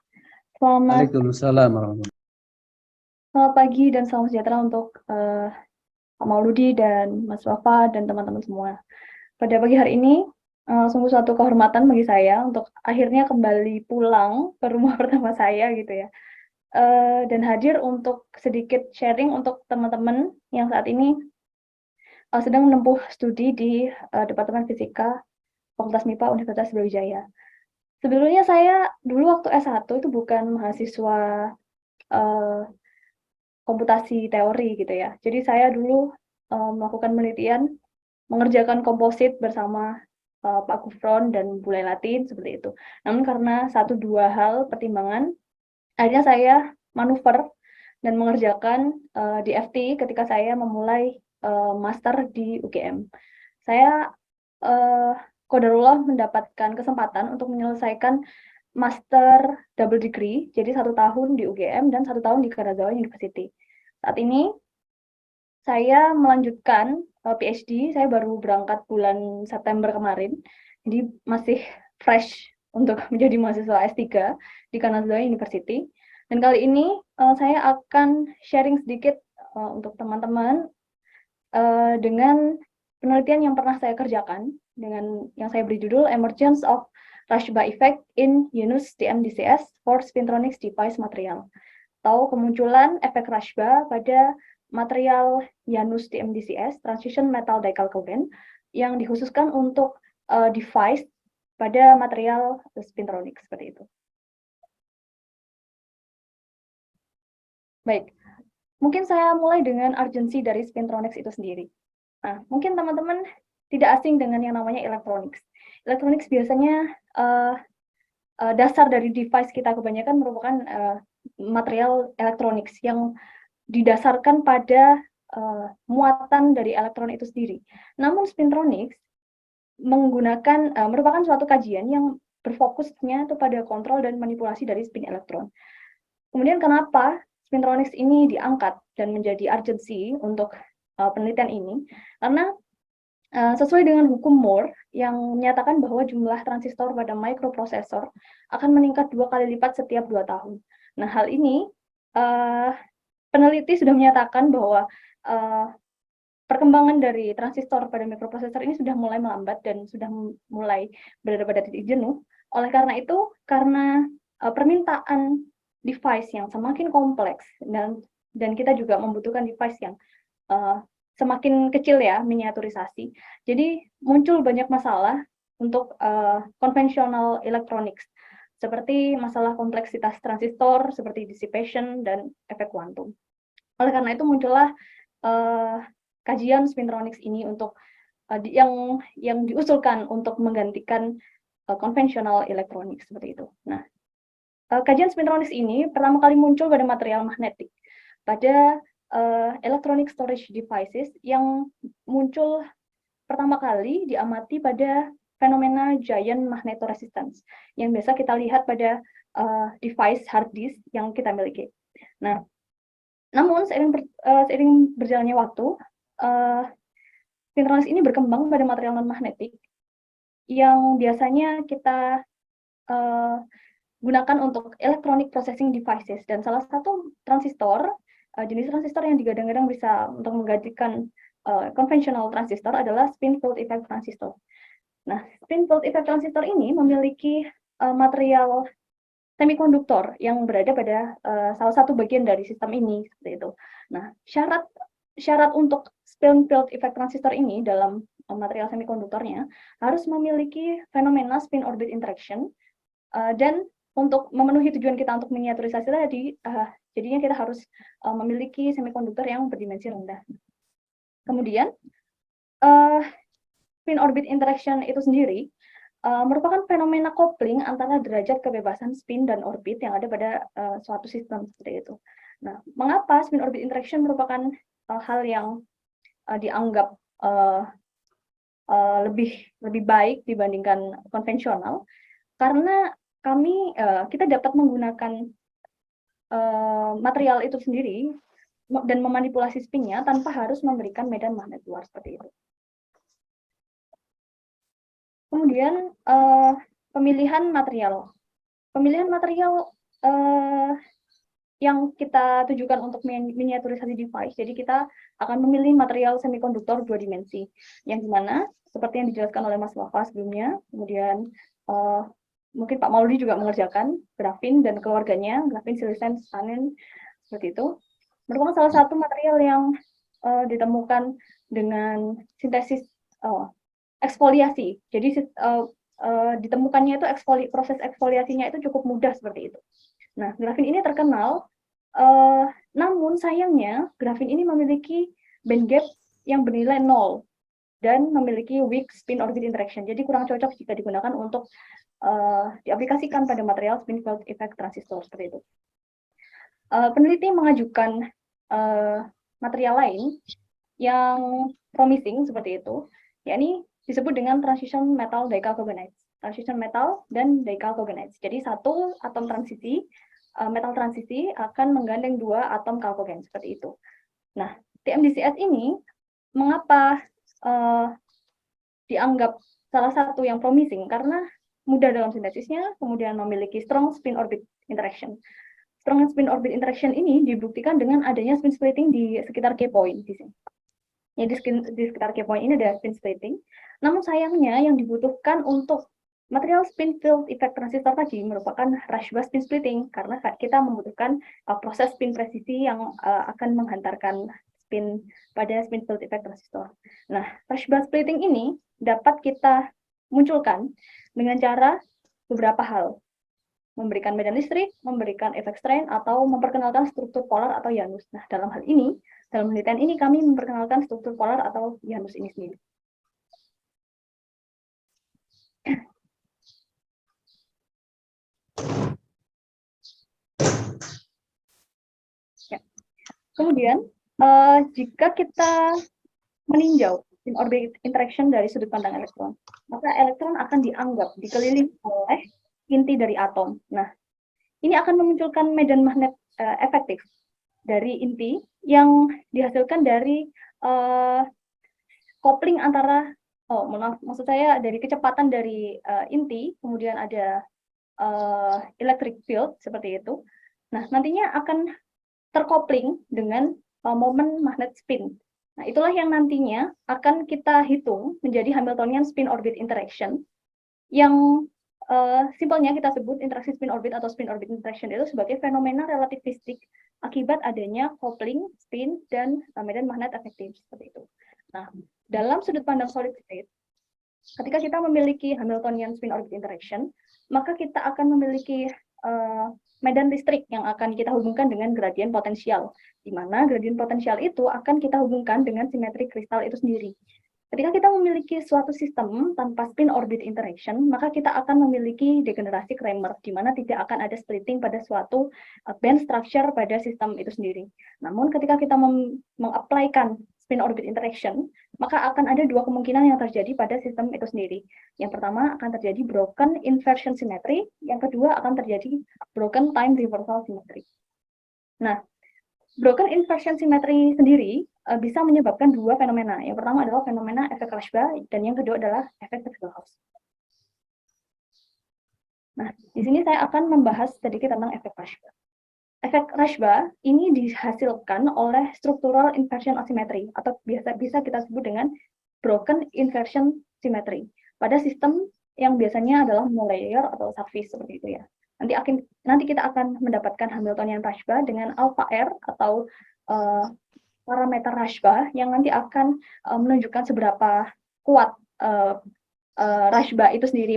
Selamat Waalaikumsalam warahmatullahi pagi dan salam sejahtera untuk Pak Mauludi dan Mas Wafa dan teman-teman semua. Pada pagi hari ini, sungguh suatu kehormatan bagi saya untuk akhirnya kembali pulang ke rumah pertama saya gitu ya. Dan hadir untuk sedikit sharing untuk teman-teman yang saat ini sedang menempuh studi di Departemen Fisika Fakultas MIPA Universitas Brawijaya. Sebelumnya saya dulu waktu S1 itu bukan mahasiswa komputasi teori gitu ya. Jadi saya dulu melakukan penelitian, mengerjakan komposit bersama Pak Gufron dan Bu Lailatin seperti itu. Namun karena satu dua hal pertimbangan, akhirnya saya manuver dan mengerjakan DFT ketika saya memulai master di UGM. Saya qadarullah mendapatkan kesempatan untuk menyelesaikan master double degree, jadi 1 tahun di UGM dan 1 tahun di Kanazawa University. Saat ini saya melanjutkan PhD, saya baru berangkat bulan September kemarin, jadi masih fresh untuk menjadi mahasiswa S3 di Kanazawa University. Dan kali ini saya akan sharing sedikit untuk teman-teman dengan penelitian yang pernah saya kerjakan, dengan yang saya beri judul Emergence of Rashba Effect in Janus TM-DCS for Spintronics Device Material, atau kemunculan efek Rashba pada material Janus TM-DCS Transition Metal Dicalculent yang dikhususkan untuk device pada material spintronics seperti itu. Baik, mungkin saya mulai dengan urgensi dari spintronics itu sendiri. Nah, mungkin teman-teman tidak asing dengan yang namanya electronics. Electronics biasanya dasar dari device kita kebanyakan merupakan material electronics yang didasarkan pada muatan dari elektron itu sendiri. Namun spintronics merupakan suatu kajian yang berfokusnya itu pada kontrol dan manipulasi dari spin elektron. Kemudian kenapa spintronics ini diangkat dan menjadi urgensi untuk penelitian ini? Karena sesuai dengan hukum Moore yang menyatakan bahwa jumlah transistor pada mikroprosesor akan meningkat 2 kali lipat setiap 2 tahun. Nah, hal ini peneliti sudah menyatakan bahwa perkembangan dari transistor pada mikroprosesor ini sudah mulai melambat dan sudah mulai berada pada titik jenuh. Oleh karena itu, karena permintaan device yang semakin kompleks dan kita juga membutuhkan device yang semakin kecil ya, miniaturisasi. Jadi muncul banyak masalah untuk konvensional electronics, seperti masalah kompleksitas transistor, seperti dissipation dan efek kuantum. Oleh karena itu muncullah kajian spintronics ini untuk yang diusulkan untuk menggantikan konvensional electronics seperti itu. Nah, kajian spintronics ini pertama kali muncul pada material magnetik, pada electronic storage devices yang muncul pertama kali diamati pada fenomena giant magnetoresistance yang biasa kita lihat pada device hard disk yang kita miliki. Nah, namun seiring berjalannya waktu, spintronics ini berkembang pada material non magnetik yang biasanya kita digunakan untuk electronic processing devices, dan salah satu transistor, jenis transistor yang digadang-gadang bisa untuk menggantikan konvensional transistor adalah spin field effect transistor. Nah, spin field effect transistor ini memiliki material semikonduktor yang berada pada salah satu bagian dari sistem ini, seperti itu. Nah, syarat untuk spin field effect transistor ini dalam material semikonduktornya harus memiliki fenomena spin orbit interaction, dan untuk memenuhi tujuan kita untuk miniaturisasi tadi, jadinya kita harus memiliki semikonduktor yang berdimensi rendah. Kemudian, spin orbit interaction itu sendiri merupakan fenomena coupling antara derajat kebebasan spin dan orbit yang ada pada suatu sistem, seperti itu. Nah, mengapa spin orbit interaction merupakan hal yang dianggap lebih baik dibandingkan konvensional? Karena kita dapat menggunakan material itu sendiri dan memanipulasi spinnya tanpa harus memberikan medan magnet luar, seperti itu. Kemudian pemilihan material. Pemilihan material yang kita tujukan untuk miniaturisasi device. Jadi kita akan memilih material semikonduktor 2 dimensi, yang dimana seperti yang dijelaskan oleh Mas Wafa sebelumnya. Kemudian mungkin Pak Mauludi juga mengerjakan grafin dan keluarganya, grafin, silisen, stannine, seperti itu. Merupakan salah satu material yang ditemukan dengan sintesis eksfoliasi. Jadi ditemukannya itu proses eksfoliasinya itu cukup mudah, seperti itu. Nah, grafin ini terkenal, namun sayangnya grafin ini memiliki band gap yang bernilai 0 dan memiliki weak spin orbit interaction. Jadi kurang cocok jika digunakan untuk diaplikasikan pada material spin field effect transistor, seperti itu. Peneliti mengajukan material lain yang promising seperti itu, yakni disebut dengan transition metal dichalcogenides. Transition metal dan dichalcogenides. Jadi satu atom transisi, metal transisi akan menggandeng 2 atom chalcogen, seperti itu. Nah, TMDCS ini mengapa dianggap salah satu yang promising? Karena mudah dalam sintesisnya, kemudian memiliki strong spin orbit interaction. Strong spin orbit interaction ini dibuktikan dengan adanya spin splitting di sekitar key point di sini. Ya, di sekitar key point ini ada spin splitting. Namun sayangnya yang dibutuhkan untuk material spin field effect transistor tadi merupakan Rashba spin splitting, karena kita membutuhkan proses spin presisi yang akan menghantarkan spin pada spin field effect transistor. Nah, Rashba splitting ini dapat kita munculkan dengan cara beberapa hal. Memberikan medan listrik, memberikan efek strain, atau memperkenalkan struktur polar atau Janus. Nah, dalam penelitian ini kami memperkenalkan struktur polar atau Janus ini sendiri. Ya. Kemudian, jika kita meninjau spin orbit interaction dari sudut pandang elektron, maka elektron akan dianggap dikelilingi oleh inti dari atom. Nah, ini akan memunculkan medan magnet efektif dari inti yang dihasilkan dari coupling antara, maksud saya dari kecepatan dari inti, kemudian ada electric field seperti itu. Nah, nantinya akan terkopling dengan momen magnet spin. Nah, itulah yang nantinya akan kita hitung menjadi Hamiltonian spin orbit interaction, yang simpelnya kita sebut interaksi spin orbit atau spin orbit interaction itu sebagai fenomena relativistik akibat adanya coupling, spin, dan medan magnet efektif, seperti itu. Nah, dalam sudut pandang solid state, ketika kita memiliki Hamiltonian spin orbit interaction, maka kita akan memiliki medan listrik yang akan kita hubungkan dengan gradien potensial, di mana gradien potensial itu akan kita hubungkan dengan simetri kristal itu sendiri. Ketika kita memiliki suatu sistem tanpa spin orbit interaction, maka kita akan memiliki degenerasi Kramer, di mana tidak akan ada splitting pada suatu band structure pada sistem itu sendiri. Namun ketika kita mengapply-kan spin orbit interaction, maka akan ada 2 kemungkinan yang terjadi pada sistem itu sendiri. Yang pertama akan terjadi broken inversion symmetry, yang kedua akan terjadi broken time reversal symmetry. Nah, broken inversion symmetry sendiri bisa menyebabkan 2 fenomena. Yang pertama adalah fenomena efek Rashba, dan yang kedua adalah efek Pascal-Haus. Nah, di sini saya akan membahas sedikit tentang efek Rashba. Efek Rashba ini dihasilkan oleh structural inversion asymmetry atau bisa kita sebut dengan broken inversion symmetry pada sistem yang biasanya adalah monolayer atau surface seperti itu ya. Nanti kita akan mendapatkan Hamiltonian Rashba dengan alpha R atau parameter Rashba yang nanti akan menunjukkan seberapa kuat Rashba itu sendiri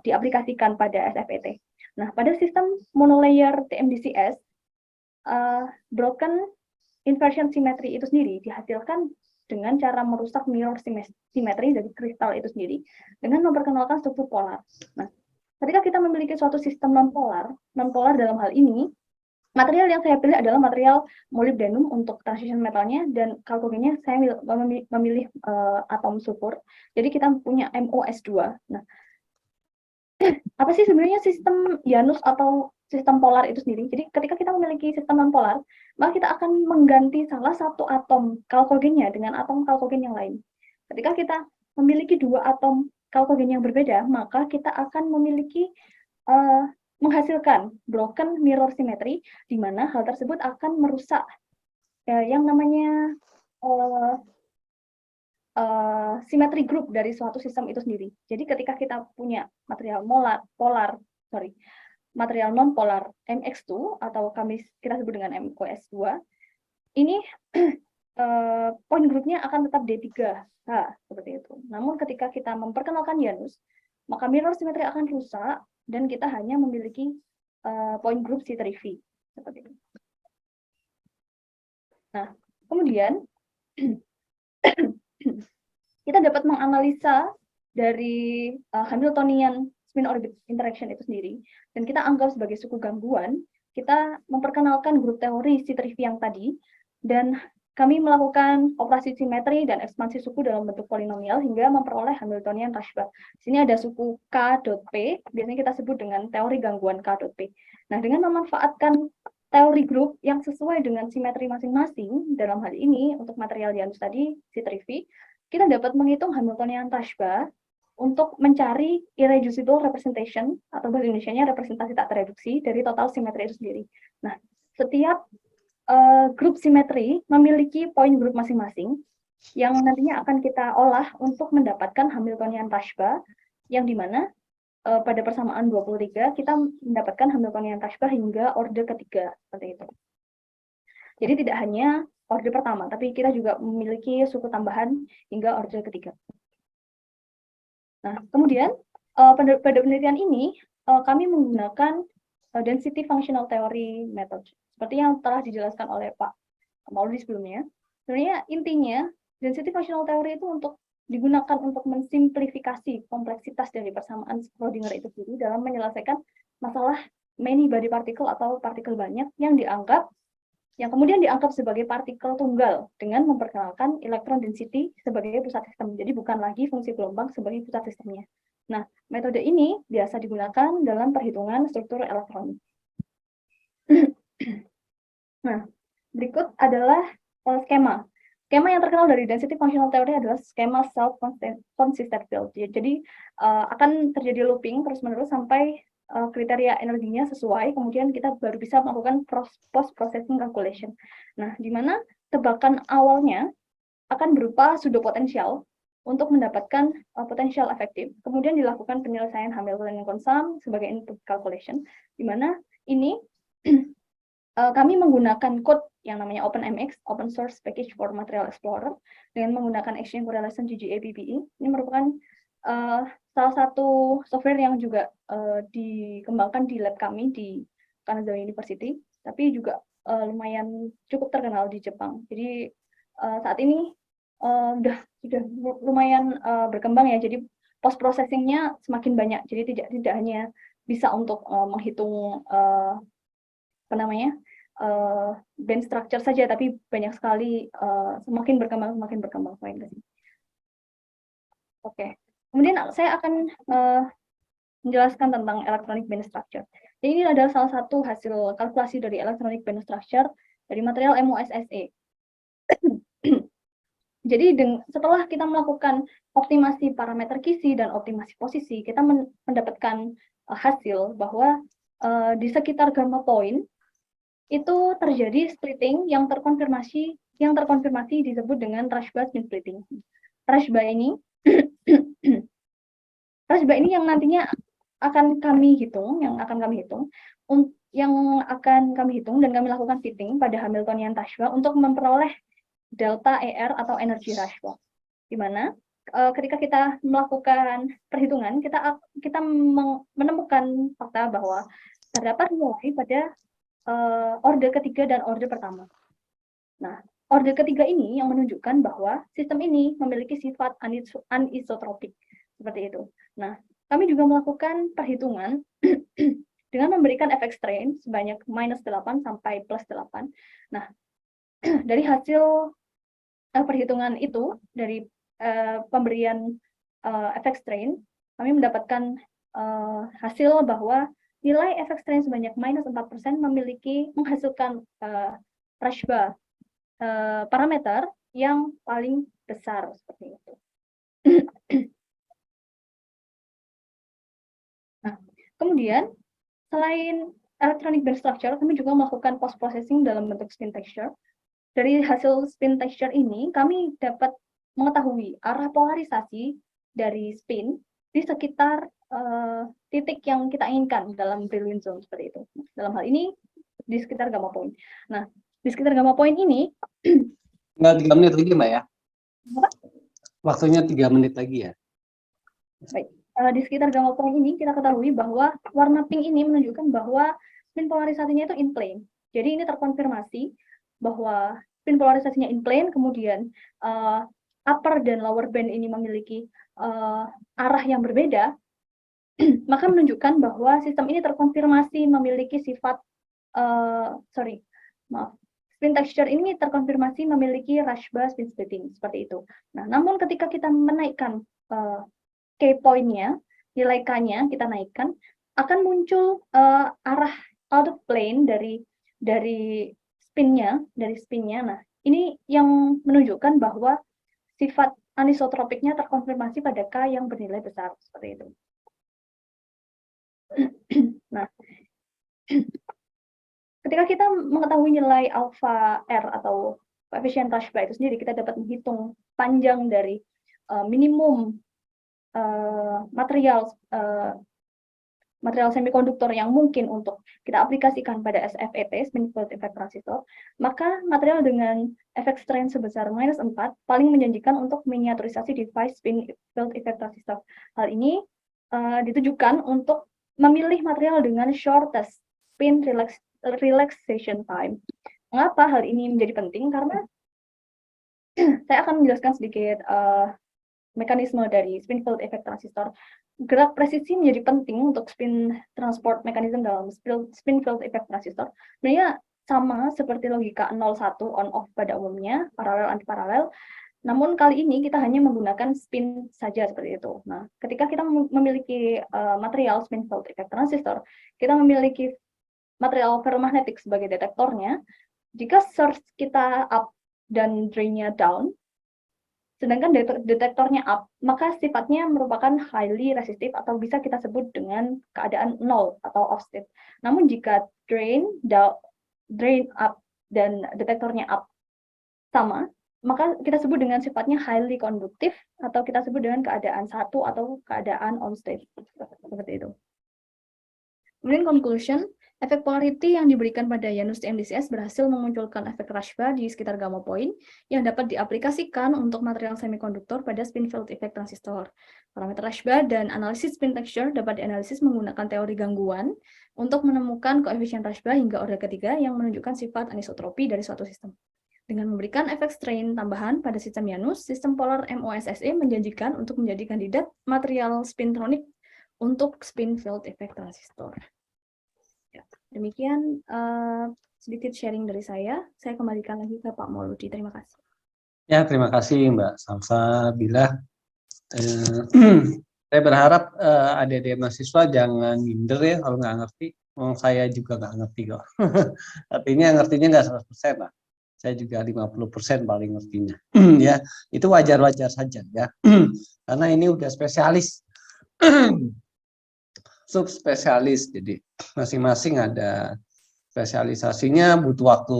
diaplikasikan pada SFET. Nah, pada sistem monolayer TMDCS, broken inversion symmetry itu sendiri dihasilkan dengan cara merusak mirror symmetry dari kristal itu sendiri dengan memperkenalkan struktur polar. Nah, ketika kita memiliki suatu sistem non-polar dalam hal ini, material yang saya pilih adalah material molybdenum untuk transition metalnya, dan kalkogennya saya memilih atom sulfur. Jadi kita punya MOS2. Nah, apa sih sebenarnya sistem Janus atau sistem polar itu sendiri? Jadi ketika kita memiliki sistem non-polar, maka kita akan mengganti salah satu atom kalkogennya dengan atom kalkogen yang lain. Ketika kita memiliki dua atom kalkogen yang berbeda, maka kita akan memiliki menghasilkan broken mirror symmetry, di mana hal tersebut akan merusak yang namanya symmetry group dari suatu sistem itu sendiri. Jadi ketika kita punya material material non-polar MX2 atau kita sebut dengan MOS2, ini point groupnya akan tetap D3H seperti itu. Namun ketika kita memperkenalkan Janus, maka mirror symmetry akan rusak dan kita hanya memiliki point group C3V seperti itu. Nah, kemudian kita dapat menganalisa dari Hamiltonian spin orbit interaction itu sendiri, dan kita anggap sebagai suku gangguan. Kita memperkenalkan grup teori C3V yang tadi, dan kami melakukan operasi simetri dan ekspansi suku dalam bentuk polinomial hingga memperoleh Hamiltonian Rashba. Di sini ada suku K.P, biasanya kita sebut dengan teori gangguan K.P. Nah, dengan memanfaatkan teori grup yang sesuai dengan simetri masing-masing, dalam hal ini untuk material Janus tadi, C3V, kita dapat menghitung Hamiltonian Rashba untuk mencari irreducible representation, atau bahasa Indonesianya representasi tak tereduksi dari total simetri itu sendiri. Nah, setiap grup simetri memiliki poin grup masing-masing yang nantinya akan kita olah untuk mendapatkan Hamiltonian Rashba, yang dimana pada persamaan 23 kita mendapatkan Hamiltonian Rashba hingga orde ketiga seperti itu. Jadi tidak hanya orde pertama, tapi kita juga memiliki suku tambahan hingga orde ketiga. Nah, kemudian pada penelitian ini kami menggunakan density functional theory method, seperti yang telah dijelaskan oleh Pak Maulidi sebelumnya. Sebenarnya intinya density functional theory itu digunakan untuk mensimplifikasi kompleksitas dari persamaan Schrödinger itu sendiri dalam menyelesaikan masalah many body particle atau partikel banyak yang kemudian dianggap sebagai partikel tunggal dengan memperkenalkan elektron density sebagai pusat sistem. Jadi bukan lagi fungsi gelombang sebagai pusat sistemnya. Nah, metode ini biasa digunakan dalam perhitungan struktur elektronik. Nah, berikut adalah skema. Skema yang terkenal dari density functional theory adalah skema self-consistent field. Jadi akan terjadi looping terus-menerus sampai kriteria energinya sesuai, kemudian kita baru bisa melakukan post-processing calculation. Nah, di mana tebakan awalnya akan berupa pseudo-potensial untuk mendapatkan potensial efektif. Kemudian dilakukan penyelesaian Hamiltonian consum sebagai input calculation, di mana ini kami menggunakan code yang namanya OpenMX, Open Source Package for Material Explorer, dengan menggunakan Exchange Correlation GGA-BBE. Ini merupakan salah satu software yang juga dikembangkan di lab kami di Kanazawa University, tapi juga lumayan cukup terkenal di Jepang. Jadi saat ini sudah lumayan berkembang ya. Jadi post processingnya semakin banyak. Jadi tidak hanya bisa untuk menghitung band structure saja, tapi banyak sekali semakin berkembang. Oke. Kemudian saya akan menjelaskan tentang electronic band structure. Jadi ini adalah salah satu hasil kalkulasi dari electronic band structure dari material MOSSE. Jadi setelah kita melakukan optimasi parameter kisi dan optimasi posisi, kita mendapatkan hasil bahwa di sekitar gamma point itu terjadi splitting yang terkonfirmasi disebut dengan Rashba spin splitting. Rashba ini Rashba ini yang nantinya akan kami hitung dan kami lakukan fitting pada Hamiltonian Rashba untuk memperoleh delta ER atau energi Rashba. Di mana ketika kita melakukan perhitungan, kita menemukan fakta bahwa terdapat nilai pada orde ketiga dan orde pertama. Nah, orde ketiga ini yang menunjukkan bahwa sistem ini memiliki sifat anisotropik seperti itu. Nah, kami juga melakukan perhitungan dengan memberikan efek strain sebanyak -8 sampai +8. Nah, dari hasil perhitungan itu, dari pemberian efek strain, kami mendapatkan hasil bahwa nilai efek strain sebanyak -4% menghasilkan Rashba parameter yang paling besar seperti itu. Nah, kemudian selain electronic band structure, kami juga melakukan post processing dalam bentuk spin texture. Dari hasil spin texture ini, kami dapat mengetahui arah polarisasi dari spin di sekitar titik yang kita inginkan dalam brilliant zone seperti itu. Dalam hal ini di sekitar gamma point. Nah, di sekitar gamma point ini Nggak 3 menit lagi, Mbak ya? Apa? Waktunya 3 menit lagi ya? Baik. Di sekitar gamma point ini kita ketahui bahwa warna pink ini menunjukkan bahwa spin polarisasinya itu in plane. Jadi ini terkonfirmasi bahwa spin polarisasinya in plane, kemudian upper dan lower band ini memiliki arah yang berbeda, maka menunjukkan bahwa sistem ini terkonfirmasi memiliki sifat spin texture ini terkonfirmasi memiliki Rashba spin splitting seperti itu. Nah, namun ketika kita menaikkan K point-nya, nilai K-nya kita naikkan, akan muncul arah out of plane dari spinnya. Nah, ini yang menunjukkan bahwa sifat anisotropiknya terkonfirmasi pada K yang bernilai besar seperti itu. Nah, ketika kita mengetahui nilai alpha R atau koefisien Rashba itu sendiri, kita dapat menghitung panjang dari minimum material semikonduktor yang mungkin untuk kita aplikasikan pada SFET, spin field effect transistor, maka material dengan efek strain sebesar -4 paling menjanjikan untuk miniaturisasi device spin field effect transistor. Hal ini ditujukan untuk memilih material dengan shortest spin relaxation time. Mengapa hal ini menjadi penting? Karena saya akan menjelaskan sedikit mekanisme dari spin field effect transistor. Gerak presisi menjadi penting untuk spin transport mechanism dalam spin field effect transistor. Sebenarnya sama seperti logika 0-1 on-off pada umumnya, paralel antiparalel. Namun kali ini kita hanya menggunakan spin saja seperti itu. Nah, ketika kita memiliki material spin field effect transistor, kita memiliki material ferromagnetik sebagai detektornya. Jika source kita up dan drain-nya down, sedangkan detektornya up, maka sifatnya merupakan highly resistive atau bisa kita sebut dengan keadaan nol atau off state. Namun jika drain up dan detektornya up sama, maka kita sebut dengan sifatnya highly conductive atau kita sebut dengan keadaan satu atau keadaan on state seperti itu. Kemudian conclusion, efek polarity yang diberikan pada Janus TM-DCS berhasil memunculkan efek Rashba di sekitar gamma point yang dapat diaplikasikan untuk material semikonduktor pada spin field effect transistor. Parameter Rashba dan analisis spin texture dapat dianalisis menggunakan teori gangguan untuk menemukan koefisien Rashba hingga orde ketiga yang menunjukkan sifat anisotropi dari suatu sistem. Dengan memberikan efek strain tambahan pada sistem Janus, sistem polar MOSSE menjanjikan untuk menjadi kandidat material spintronic untuk spin field effect transistor. Ya, demikian sedikit sharing dari saya. Saya kembalikan lagi ke Pak Mauludi. Terima kasih. Ya, terima kasih Mbak Salsabila. Saya berharap adik-adik mahasiswa jangan minder ya kalau nggak ngerti. Saya juga nggak ngerti kok. Artinya ngertinya nggak 100% lah. Saya juga 50% paling ngertinya. Ya, itu wajar-wajar saja ya. Karena ini udah spesialis. subspesialis. Jadi masing-masing ada spesialisasinya, butuh waktu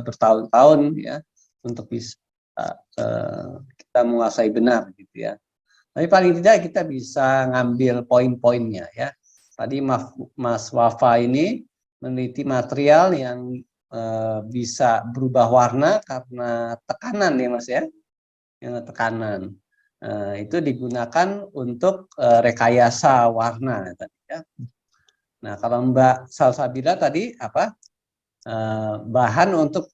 bertahun-tahun ya untuk bisa kita menguasai benar gitu ya. Tapi paling tidak kita bisa ngambil poin-poinnya ya. Tadi Mas Wafa ini meneliti material yang bisa berubah warna karena tekanan ya Mas ya. Yang tekanan. Itu digunakan untuk rekayasa warna tadi ya. Nah, kalau Mbak Salsabila tadi apa? Bahan untuk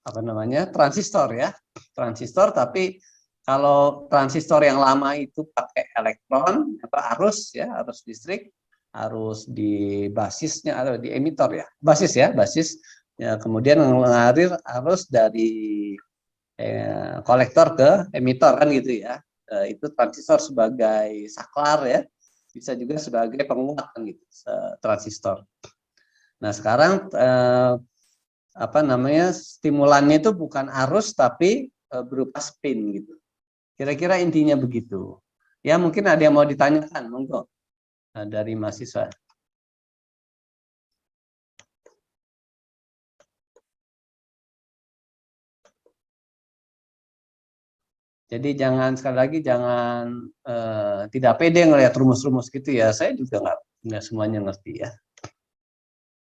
apa namanya? Transistor ya. Transistor, tapi kalau transistor yang lama itu pakai elektron atau arus ya, arus listrik, arus di basisnya atau di emitor ya. Basis ya, basis. Ya, kemudian mengalir arus dari kolektor ke emitor kan gitu ya. Itu transistor sebagai saklar ya, bisa juga sebagai penguat kan gitu, transistor. Nah sekarang apa namanya, stimulannya itu bukan arus tapi berupa spin gitu. Kira-kira intinya begitu. Ya mungkin ada yang mau ditanyakan, monggo dari mahasiswa. Jadi jangan, sekali lagi jangan tidak pede ngelihat rumus-rumus gitu ya. Saya juga nggak semuanya ngerti ya.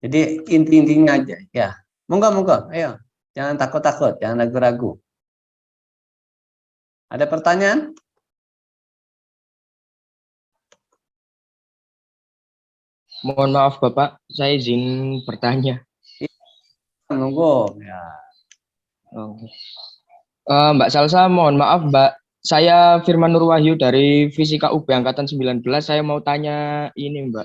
Jadi inti-intinya aja ya. Monggo, ayo. Jangan takut-takut, jangan ragu-ragu. Ada pertanyaan? Mohon maaf Bapak, saya izin bertanya. Monggo ya. Oke. Mbak Salsa, mohon maaf Mbak, saya Firman Nurwahyu dari Fisika UB Angkatan 19, saya mau tanya ini Mbak.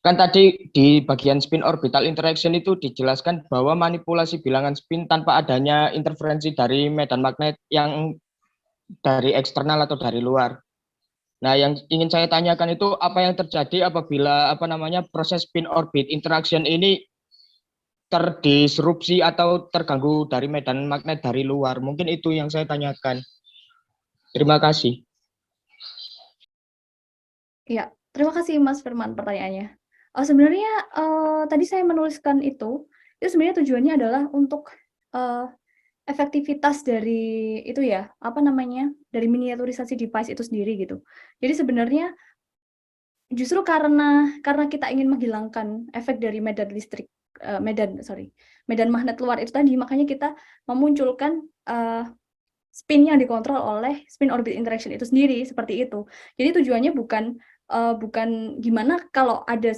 Kan tadi di bagian spin orbital interaction itu dijelaskan bahwa manipulasi bilangan spin tanpa adanya interferensi dari medan magnet yang dari eksternal atau dari luar. Nah, yang ingin saya tanyakan itu apa yang terjadi apabila proses spin orbit interaction ini terdisrupsi atau terganggu dari medan magnet dari luar. Mungkin itu yang saya tanyakan. Terima kasih. Ya, terima kasih Mas Firman pertanyaannya. Sebenarnya tadi saya menuliskan itu sebenarnya tujuannya adalah untuk efektivitas dari itu ya, dari miniaturisasi device itu sendiri gitu. Jadi sebenarnya justru karena kita ingin menghilangkan efek dari medan listrik, medan magnet luar itu tadi, makanya kita memunculkan spin yang dikontrol oleh spin orbit interaction itu sendiri, seperti itu. Jadi tujuannya bukan gimana kalau ada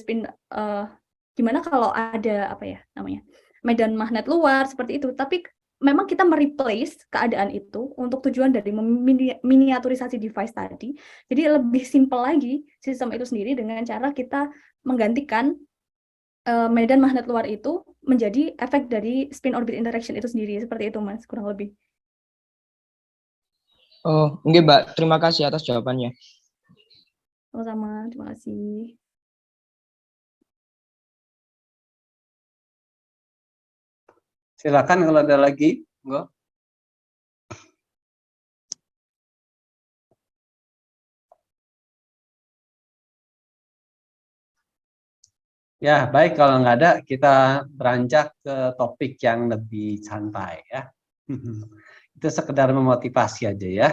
medan magnet luar seperti itu, tapi memang kita mereplace keadaan itu untuk tujuan dari miniaturisasi device tadi. Jadi lebih simpel lagi sistem itu sendiri dengan cara kita menggantikan medan magnet luar itu menjadi efek dari spin orbit interaction itu sendiri. Seperti itu Mas, kurang lebih. Oh, enggak Mbak, terima kasih atas jawabannya. Sama-sama, terima kasih. Silakan kalau ada lagi, monggo. Ya, baik, kalau nggak ada, kita beranjak ke topik yang lebih santai ya. Itu sekedar memotivasi aja ya.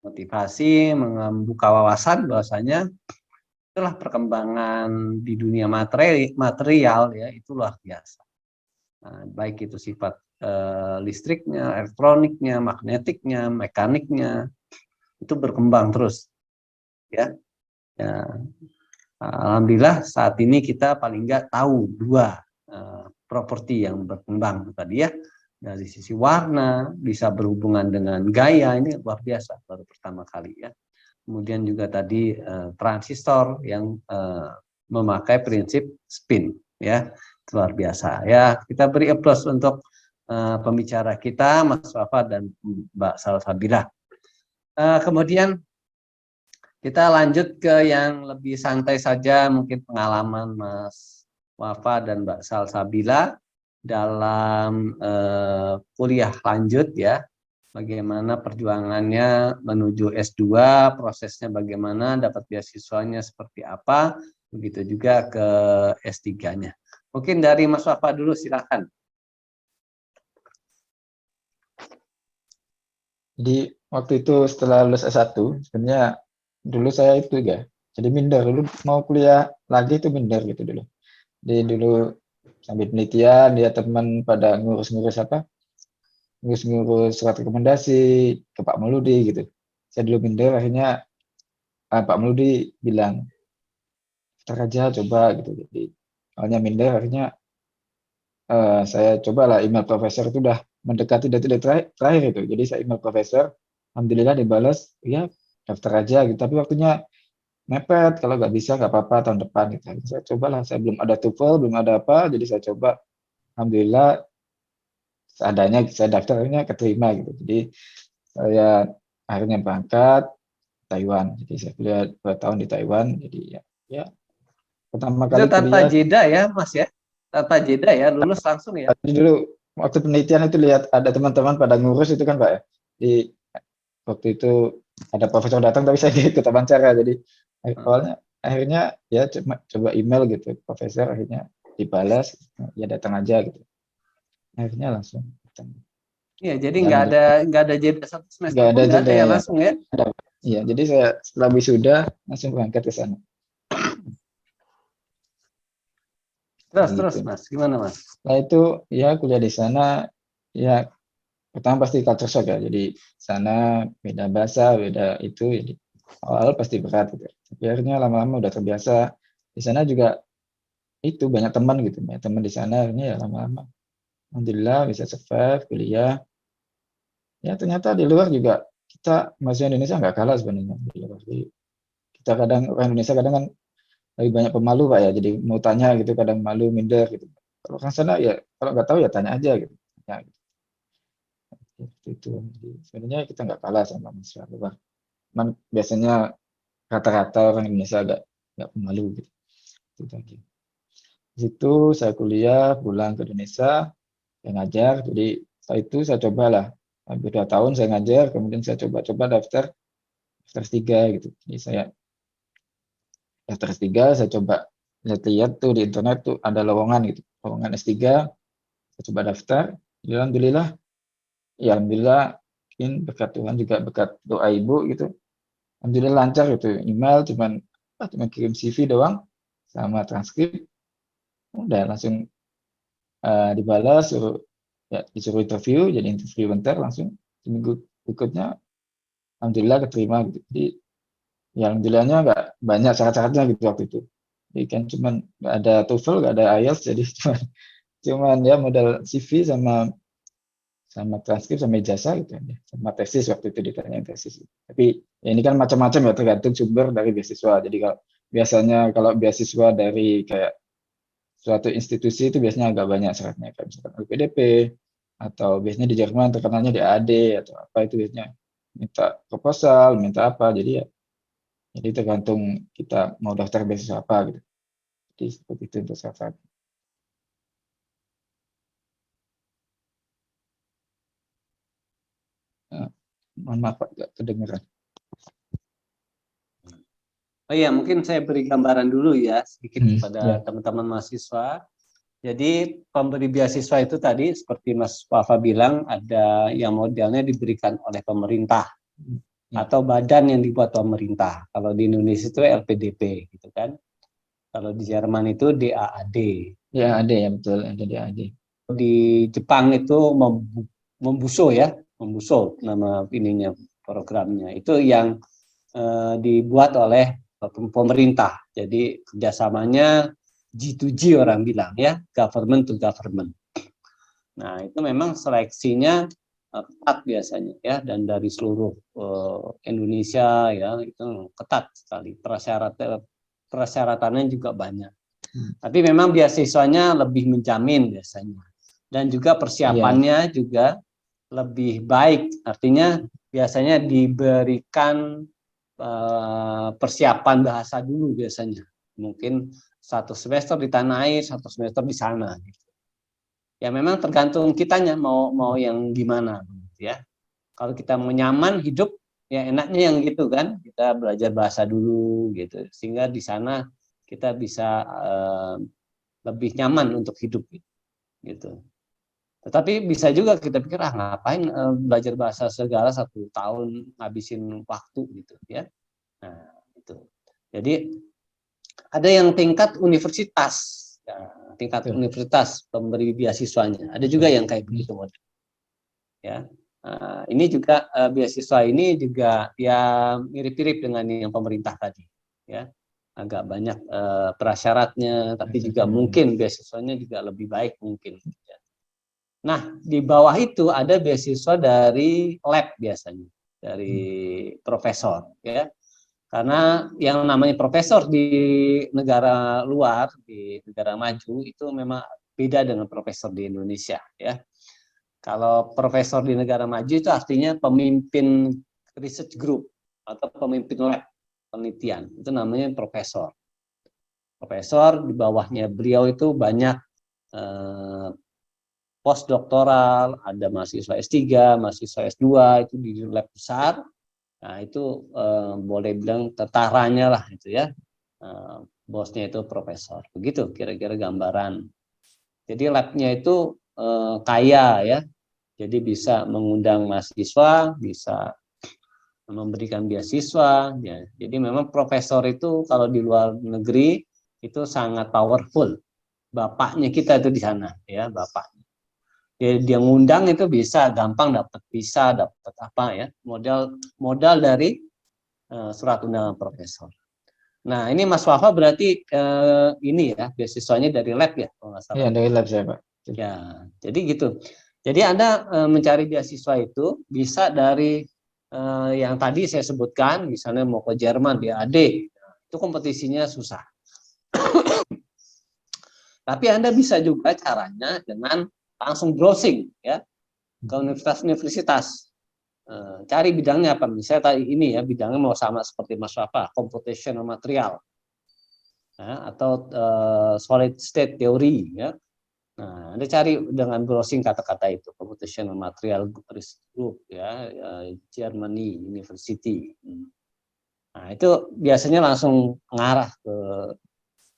Motivasi, membuka wawasan bahwasanya itulah perkembangan di dunia material ya, itu luar biasa. Nah, baik itu sifat listriknya, elektroniknya, magnetiknya, mekaniknya, itu berkembang terus ya. Alhamdulillah saat ini kita paling nggak tahu dua properti yang berkembang tadi ya, dari sisi warna bisa berhubungan dengan gaya, ini luar biasa, baru pertama kali ya. Kemudian juga tadi transistor yang memakai prinsip spin ya, luar biasa ya. Kita beri applause untuk pembicara kita Mas Wafa dan Mbak Salsabila. Kemudian kita lanjut ke yang lebih santai saja, mungkin pengalaman Mas Wafa dan Mbak Salsabila dalam kuliah lanjut ya, bagaimana perjuangannya menuju S2, prosesnya bagaimana, dapat beasiswanya seperti apa, begitu juga ke S3-nya. Mungkin dari Mas Wafa dulu, silakan. Jadi waktu itu setelah lulus S1, sebenarnya dulu saya itu ya, jadi minder dulu mau kuliah lagi itu minder gitu dulu. Jadi dulu sambil penelitian, lihat teman pada ngurus-ngurus apa, ngurus-ngurus surat rekomendasi ke Pak Mauludi gitu. Saya dulu minder, akhirnya Pak Mauludi bilang, daftar aja coba gitu. Jadi awalnya minder, akhirnya saya cobalah email profesor itu udah mendekati detik-detik terakhir itu. Jadi saya email profesor, alhamdulillah dibalas, ya daftar aja gitu. Tapi waktunya mepet, kalau nggak bisa nggak apa-apa tahun depan gitu. Saya cobalah, saya belum ada TOEFL, belum ada apa, jadi saya coba. Alhamdulillah seadanya saya daftar, akhirnya keterima gitu. Jadi saya akhirnya berangkat Taiwan. Jadi saya kuliah 2 tahun di Taiwan. Jadi ya pertama Itu kali tanpa kuliah. jeda ya, Mas ya? Tanpa jeda ya, lulus langsung ya? Jadi dulu waktu penelitian itu lihat ada teman-teman pada ngurus itu kan Pak ya. Di waktu itu ada profesor datang tapi saya ikut wawancara. Jadi awalnya akhirnya ya coba email gitu profesor, akhirnya dibalas, ya datang aja gitu. Akhirnya langsung datang. Iya, jadi Dan nggak ada jeda 1 semester nggak pun ada nggak ada jeda ya, ya. langsung ya? Iya, jadi saya setelah wisuda langsung berangkat ke sana. Terus Gitu. Mas, gimana Mas? Setelah itu ya kuliah di sana, ya pertama pasti culture shock ya. Jadi sana beda bahasa, beda itu, jadi awal pasti berat gitu. Tapi akhirnya lama-lama udah terbiasa. Di sana juga itu banyak teman gitu, banyak teman di sana, akhirnya ya lama-lama alhamdulillah bisa survive kuliah. Ya ternyata di luar juga kita mahasiswa Indonesia nggak kalah sebenarnya di luar. Jadi kita kadang orang Indonesia kadang kan lebih banyak pemalu Pak ya, jadi mau tanya gitu kadang malu, minder gitu. Kalau orang sana ya kalau nggak tahu ya tanya aja gitu. Ya, gitu. Seperti itu. Jadi sebenarnya kita nggak kalah sama mahasiswa luar. Cuman biasanya rata-rata orang Indonesia agak nggak pemalu gitu. Itu tadi. Di situ saya kuliah, pulang ke Indonesia, saya ngajar. Jadi setelah itu saya cobalah hampir 2 tahun saya ngajar, kemudian saya coba-coba daftar S3 gitu. Jadi saya daftar S3, saya coba lihat-lihat tuh di internet tuh ada lowongan gitu, lowongan S3, saya coba daftar. Ya, alhamdulillah, ya alhamdulillah, mungkin berkat Tuhan juga berkat doa ibu gitu. Alhamdulillah lancar gitu, email cuma kirim CV doang sama transkrip, udah langsung dibalas, ya, disuruh interview, jadi interview bentar langsung seminggu berikutnya, alhamdulillah keterima gitu. Jadi ya alhamdulillahnya nggak banyak syarat-syaratnya gitu waktu itu. Jadi kan cuman nggak ada TOEFL, nggak ada IELTS, jadi cuman ya modal CV sama transkrip sama ijazah gitu ya, sama tesis waktu itu ditanyain tesis. Tapi ya ini kan macam-macam ya tergantung sumber dari beasiswa. Jadi kalau biasanya kalau beasiswa dari kayak suatu institusi itu biasanya agak banyak syaratnya, kayak misalkan LPDP atau biasanya di Jerman terkenalnya DAAD atau apa itu biasanya minta proposal, minta apa. Jadi tergantung kita mau daftar beasiswa apa gitu. Jadi seperti itu untuk syarat. Mohon maaf Pak, nggak kedengeran. Oh iya, mungkin saya beri gambaran dulu ya sedikit Ya. kepada teman-teman mahasiswa. Jadi pemberi beasiswa itu tadi seperti Mas Wafa bilang ada yang modelnya diberikan oleh pemerintah atau badan yang dibuat pemerintah. Kalau di Indonesia itu LPDP gitu kan. Kalau di Jerman itu DAAD. Ya ada ya betul, ada DAAD. Di Jepang itu Membuso ya, Membuso nama ininya programnya. Itu yang dibuat oleh pemerintah. Jadi kerjasamanya G2G orang bilang ya, government to government. Nah itu memang seleksinya ketat biasanya ya, dan dari seluruh Indonesia ya itu ketat sekali, persyaratannya juga banyak. Tapi memang beasiswanya lebih menjamin biasanya, dan juga persiapannya juga lebih baik. Artinya biasanya diberikan persiapan bahasa dulu biasanya. Mungkin 1 semester di tanah air, 1 semester di sana. Gitu. Ya memang tergantung kitanya mau yang gimana, ya. Kalau kita mau nyaman hidup, ya enaknya yang gitu kan, kita belajar bahasa dulu gitu, sehingga di sana kita bisa lebih nyaman untuk hidup gitu. Tetapi bisa juga kita pikir ngapain belajar bahasa segala 1 tahun ngabisin waktu gitu ya. Nah itu. Jadi ada yang tingkat universitas, ya, tingkat universitas pemberi beasiswanya. Ada juga yang kayak begitu model. Ya. Ini juga beasiswa ini juga ya mirip-mirip dengan yang pemerintah tadi, ya agak banyak prasyaratnya, tapi juga mungkin beasiswanya juga lebih baik mungkin. Nah di bawah itu ada beasiswa dari lab biasanya, dari profesor, ya karena yang namanya profesor di negara luar, di negara maju itu memang beda dengan profesor di Indonesia, ya. Kalau profesor di negara maju itu artinya pemimpin research group atau pemimpin lab penelitian, itu namanya profesor. Profesor di bawahnya beliau itu banyak postdoktoral, ada mahasiswa S3, mahasiswa S2 itu di lab besar. Nah itu boleh bilang tetaranya lah itu ya, bosnya itu profesor. Begitu kira-kira gambaran. Jadi labnya itu kaya ya. Jadi bisa mengundang mahasiswa, bisa memberikan beasiswa. Ya. Jadi memang profesor itu kalau di luar negeri itu sangat powerful. Bapaknya kita itu di sana, ya bapaknya. Dia ngundang itu bisa gampang dapat visa, dapat apa ya, modal dari surat undangan profesor. Nah ini Mas Wafa berarti ini ya beasiswanya dari lab ya, kalau nggak salah. Iya dari lab saya Pak. Ya, jadi gitu. Jadi Anda mencari beasiswa itu bisa dari yang tadi saya sebutkan, misalnya mau ke Jerman, di AD, itu kompetisinya susah. Tapi Anda bisa juga caranya dengan langsung browsing ya ke universitas-universitas. Cari bidangnya apa? Misalnya tadi ini ya bidangnya mau sama seperti Mas Wafa, computational material, ya, atau solid state theory ya. Nah, Anda cari dengan browsing kata-kata itu, computational material group ya, Germany University. Nah, itu biasanya langsung mengarah ke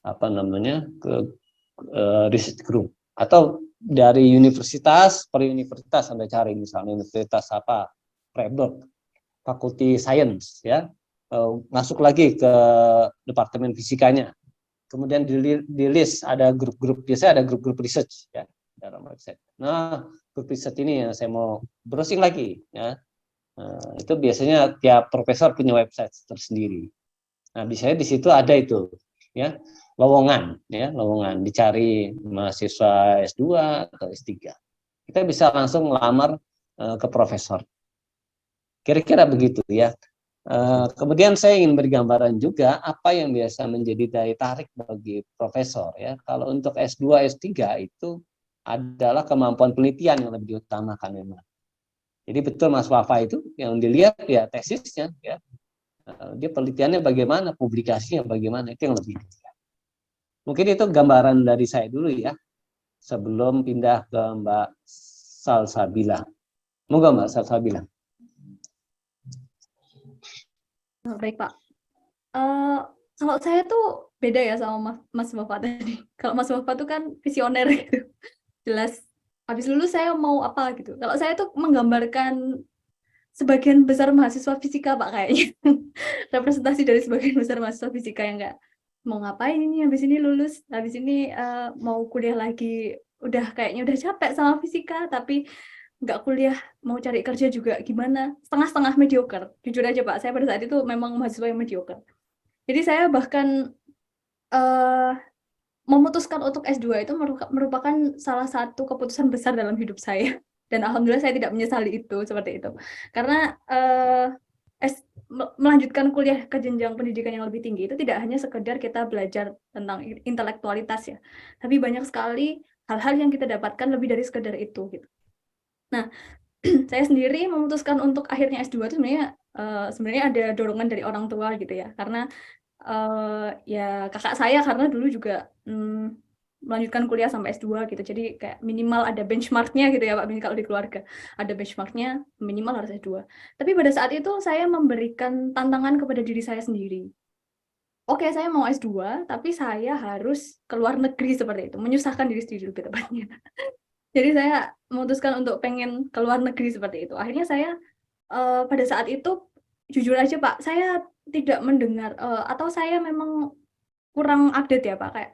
apa namanya ke research group, atau dari universitas per universitas Anda cari, misalnya universitas apa, Freiburg, Fakulti Science ya, masuk lagi ke departemen fisikanya. Kemudian di list ada grup-grup, biasanya ada grup-grup research ya dalam website. Nah, grup research ini yang saya mau browsing lagi ya. Itu biasanya tiap profesor punya website tersendiri. Nah, biasanya di situ ada itu ya, lowongan ya, lowongan dicari mahasiswa S2 atau S3. Kita bisa langsung melamar ke profesor. Kira-kira begitu ya. Kemudian saya ingin beri gambaran juga apa yang biasa menjadi daya tarik bagi profesor ya. Kalau untuk S2, S3 itu adalah kemampuan penelitian yang lebih diutamakan memang. Jadi betul Mas Wafa itu yang dilihat ya tesisnya ya. Dia penelitiannya bagaimana, publikasinya bagaimana, itu yang lebih dilihat. Mungkin itu gambaran dari saya dulu ya. Sebelum pindah ke Mbak Salsabila. Moga Mbak Salsabila. Baik Pak. Kalau saya tuh beda ya sama Mas Wafa tadi. Kalau Mas Wafa tuh kan visioner gitu. Jelas habis lulus saya mau apa gitu. Kalau saya tuh menggambarkan sebagian besar mahasiswa fisika Pak kayaknya. Representasi dari sebagian besar mahasiswa fisika yang nggak mau ngapain ini habis ini lulus, habis ini mau kuliah lagi, udah kayaknya udah capek sama fisika, tapi nggak kuliah, mau cari kerja juga gimana, setengah-setengah mediocre. Jujur aja Pak, saya pada saat itu memang mahasiswa yang mediocre. Jadi saya bahkan memutuskan untuk S2 itu merupakan salah satu keputusan besar dalam hidup saya. Dan alhamdulillah saya tidak menyesali itu, seperti itu. Karena melanjutkan kuliah ke jenjang pendidikan yang lebih tinggi itu tidak hanya sekedar kita belajar tentang intelektualitas ya, tapi banyak sekali hal-hal yang kita dapatkan lebih dari sekedar itu gitu. Nah, saya sendiri memutuskan untuk akhirnya S2 itu sebenarnya ada dorongan dari orang tua gitu ya, karena ya kakak saya karena dulu juga melanjutkan kuliah sampai S2 gitu. Jadi kayak minimal ada benchmarknya gitu ya Pak Bin, kalau di keluarga. Ada benchmarknya minimal harus S2. Tapi pada saat itu saya memberikan tantangan kepada diri saya sendiri. Oke, saya mau S2, tapi saya harus keluar negeri seperti itu. Menyusahkan diri sendiri lebih tepatnya. Jadi saya memutuskan untuk pengen keluar negeri seperti itu. Akhirnya saya pada saat itu jujur aja Pak, saya tidak mendengar atau saya memang kurang update ya Pak, kayak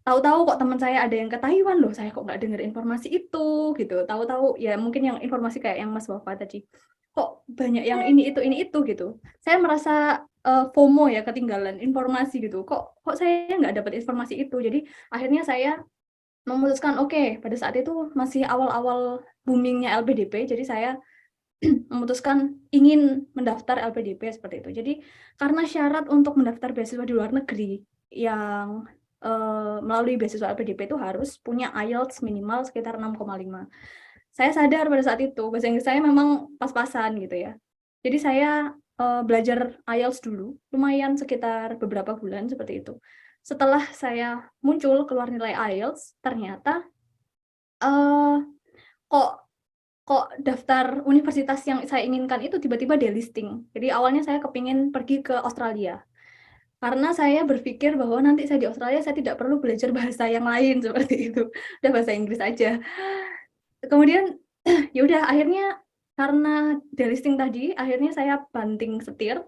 tahu-tahu kok teman saya ada yang ke Taiwan loh, saya kok nggak dengar informasi itu gitu. Tahu-tahu ya mungkin yang informasi kayak yang Mas Wafa tadi, kok banyak yang ini itu gitu. Saya merasa FOMO ya, ketinggalan informasi gitu. Kok saya nggak dapat informasi itu. Jadi akhirnya saya memutuskan oke, pada saat itu masih awal-awal boomingnya LPDP, jadi saya memutuskan ingin mendaftar LPDP seperti itu. Jadi karena syarat untuk mendaftar beasiswa di luar negeri yang melalui beasiswa LPDP itu harus punya IELTS minimal sekitar 6,5. Saya sadar pada saat itu bahasa Inggris saya memang pas-pasan gitu ya. Jadi saya belajar IELTS dulu, lumayan sekitar beberapa bulan seperti itu. Setelah saya muncul keluar nilai IELTS, ternyata kok daftar universitas yang saya inginkan itu tiba-tiba delisting. Jadi awalnya saya kepingin pergi ke Australia. Karena saya berpikir bahwa nanti saya di Australia saya tidak perlu belajar bahasa yang lain seperti itu. Udah bahasa Inggris aja. Kemudian ya udah akhirnya karena delisting tadi, akhirnya saya banting setir.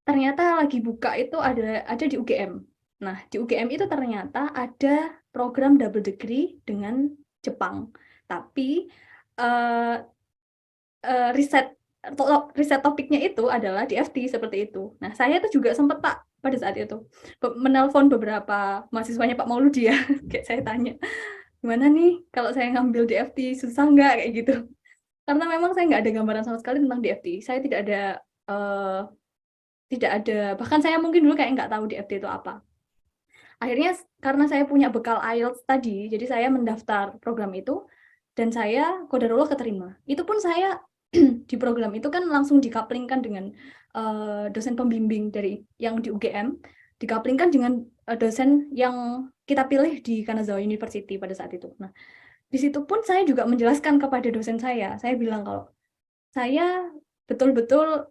Ternyata lagi buka itu ada di UGM. Nah, di UGM itu ternyata ada program double degree dengan Jepang. Tapi riset topiknya itu adalah DFT seperti itu. Nah, saya tuh juga sempat Pak pada saat itu menelpon beberapa mahasiswanya Pak Mauludi ya, kayak saya tanya, gimana nih kalau saya ngambil DFT, susah nggak kayak gitu? Karena memang saya nggak ada gambaran sama sekali tentang DFT. Saya tidak ada, bahkan saya mungkin dulu kayak nggak tahu DFT itu apa. Akhirnya karena saya punya bekal IELTS tadi, jadi saya mendaftar program itu dan saya qadarullah keterima. Itu pun saya di program itu kan langsung dikaplingkan dengan dosen pembimbing dari yang di UGM, dikaplingkan dengan dosen yang kita pilih di Kanazawa University pada saat itu. Nah, di situ pun saya juga menjelaskan kepada dosen saya bilang kalau saya betul-betul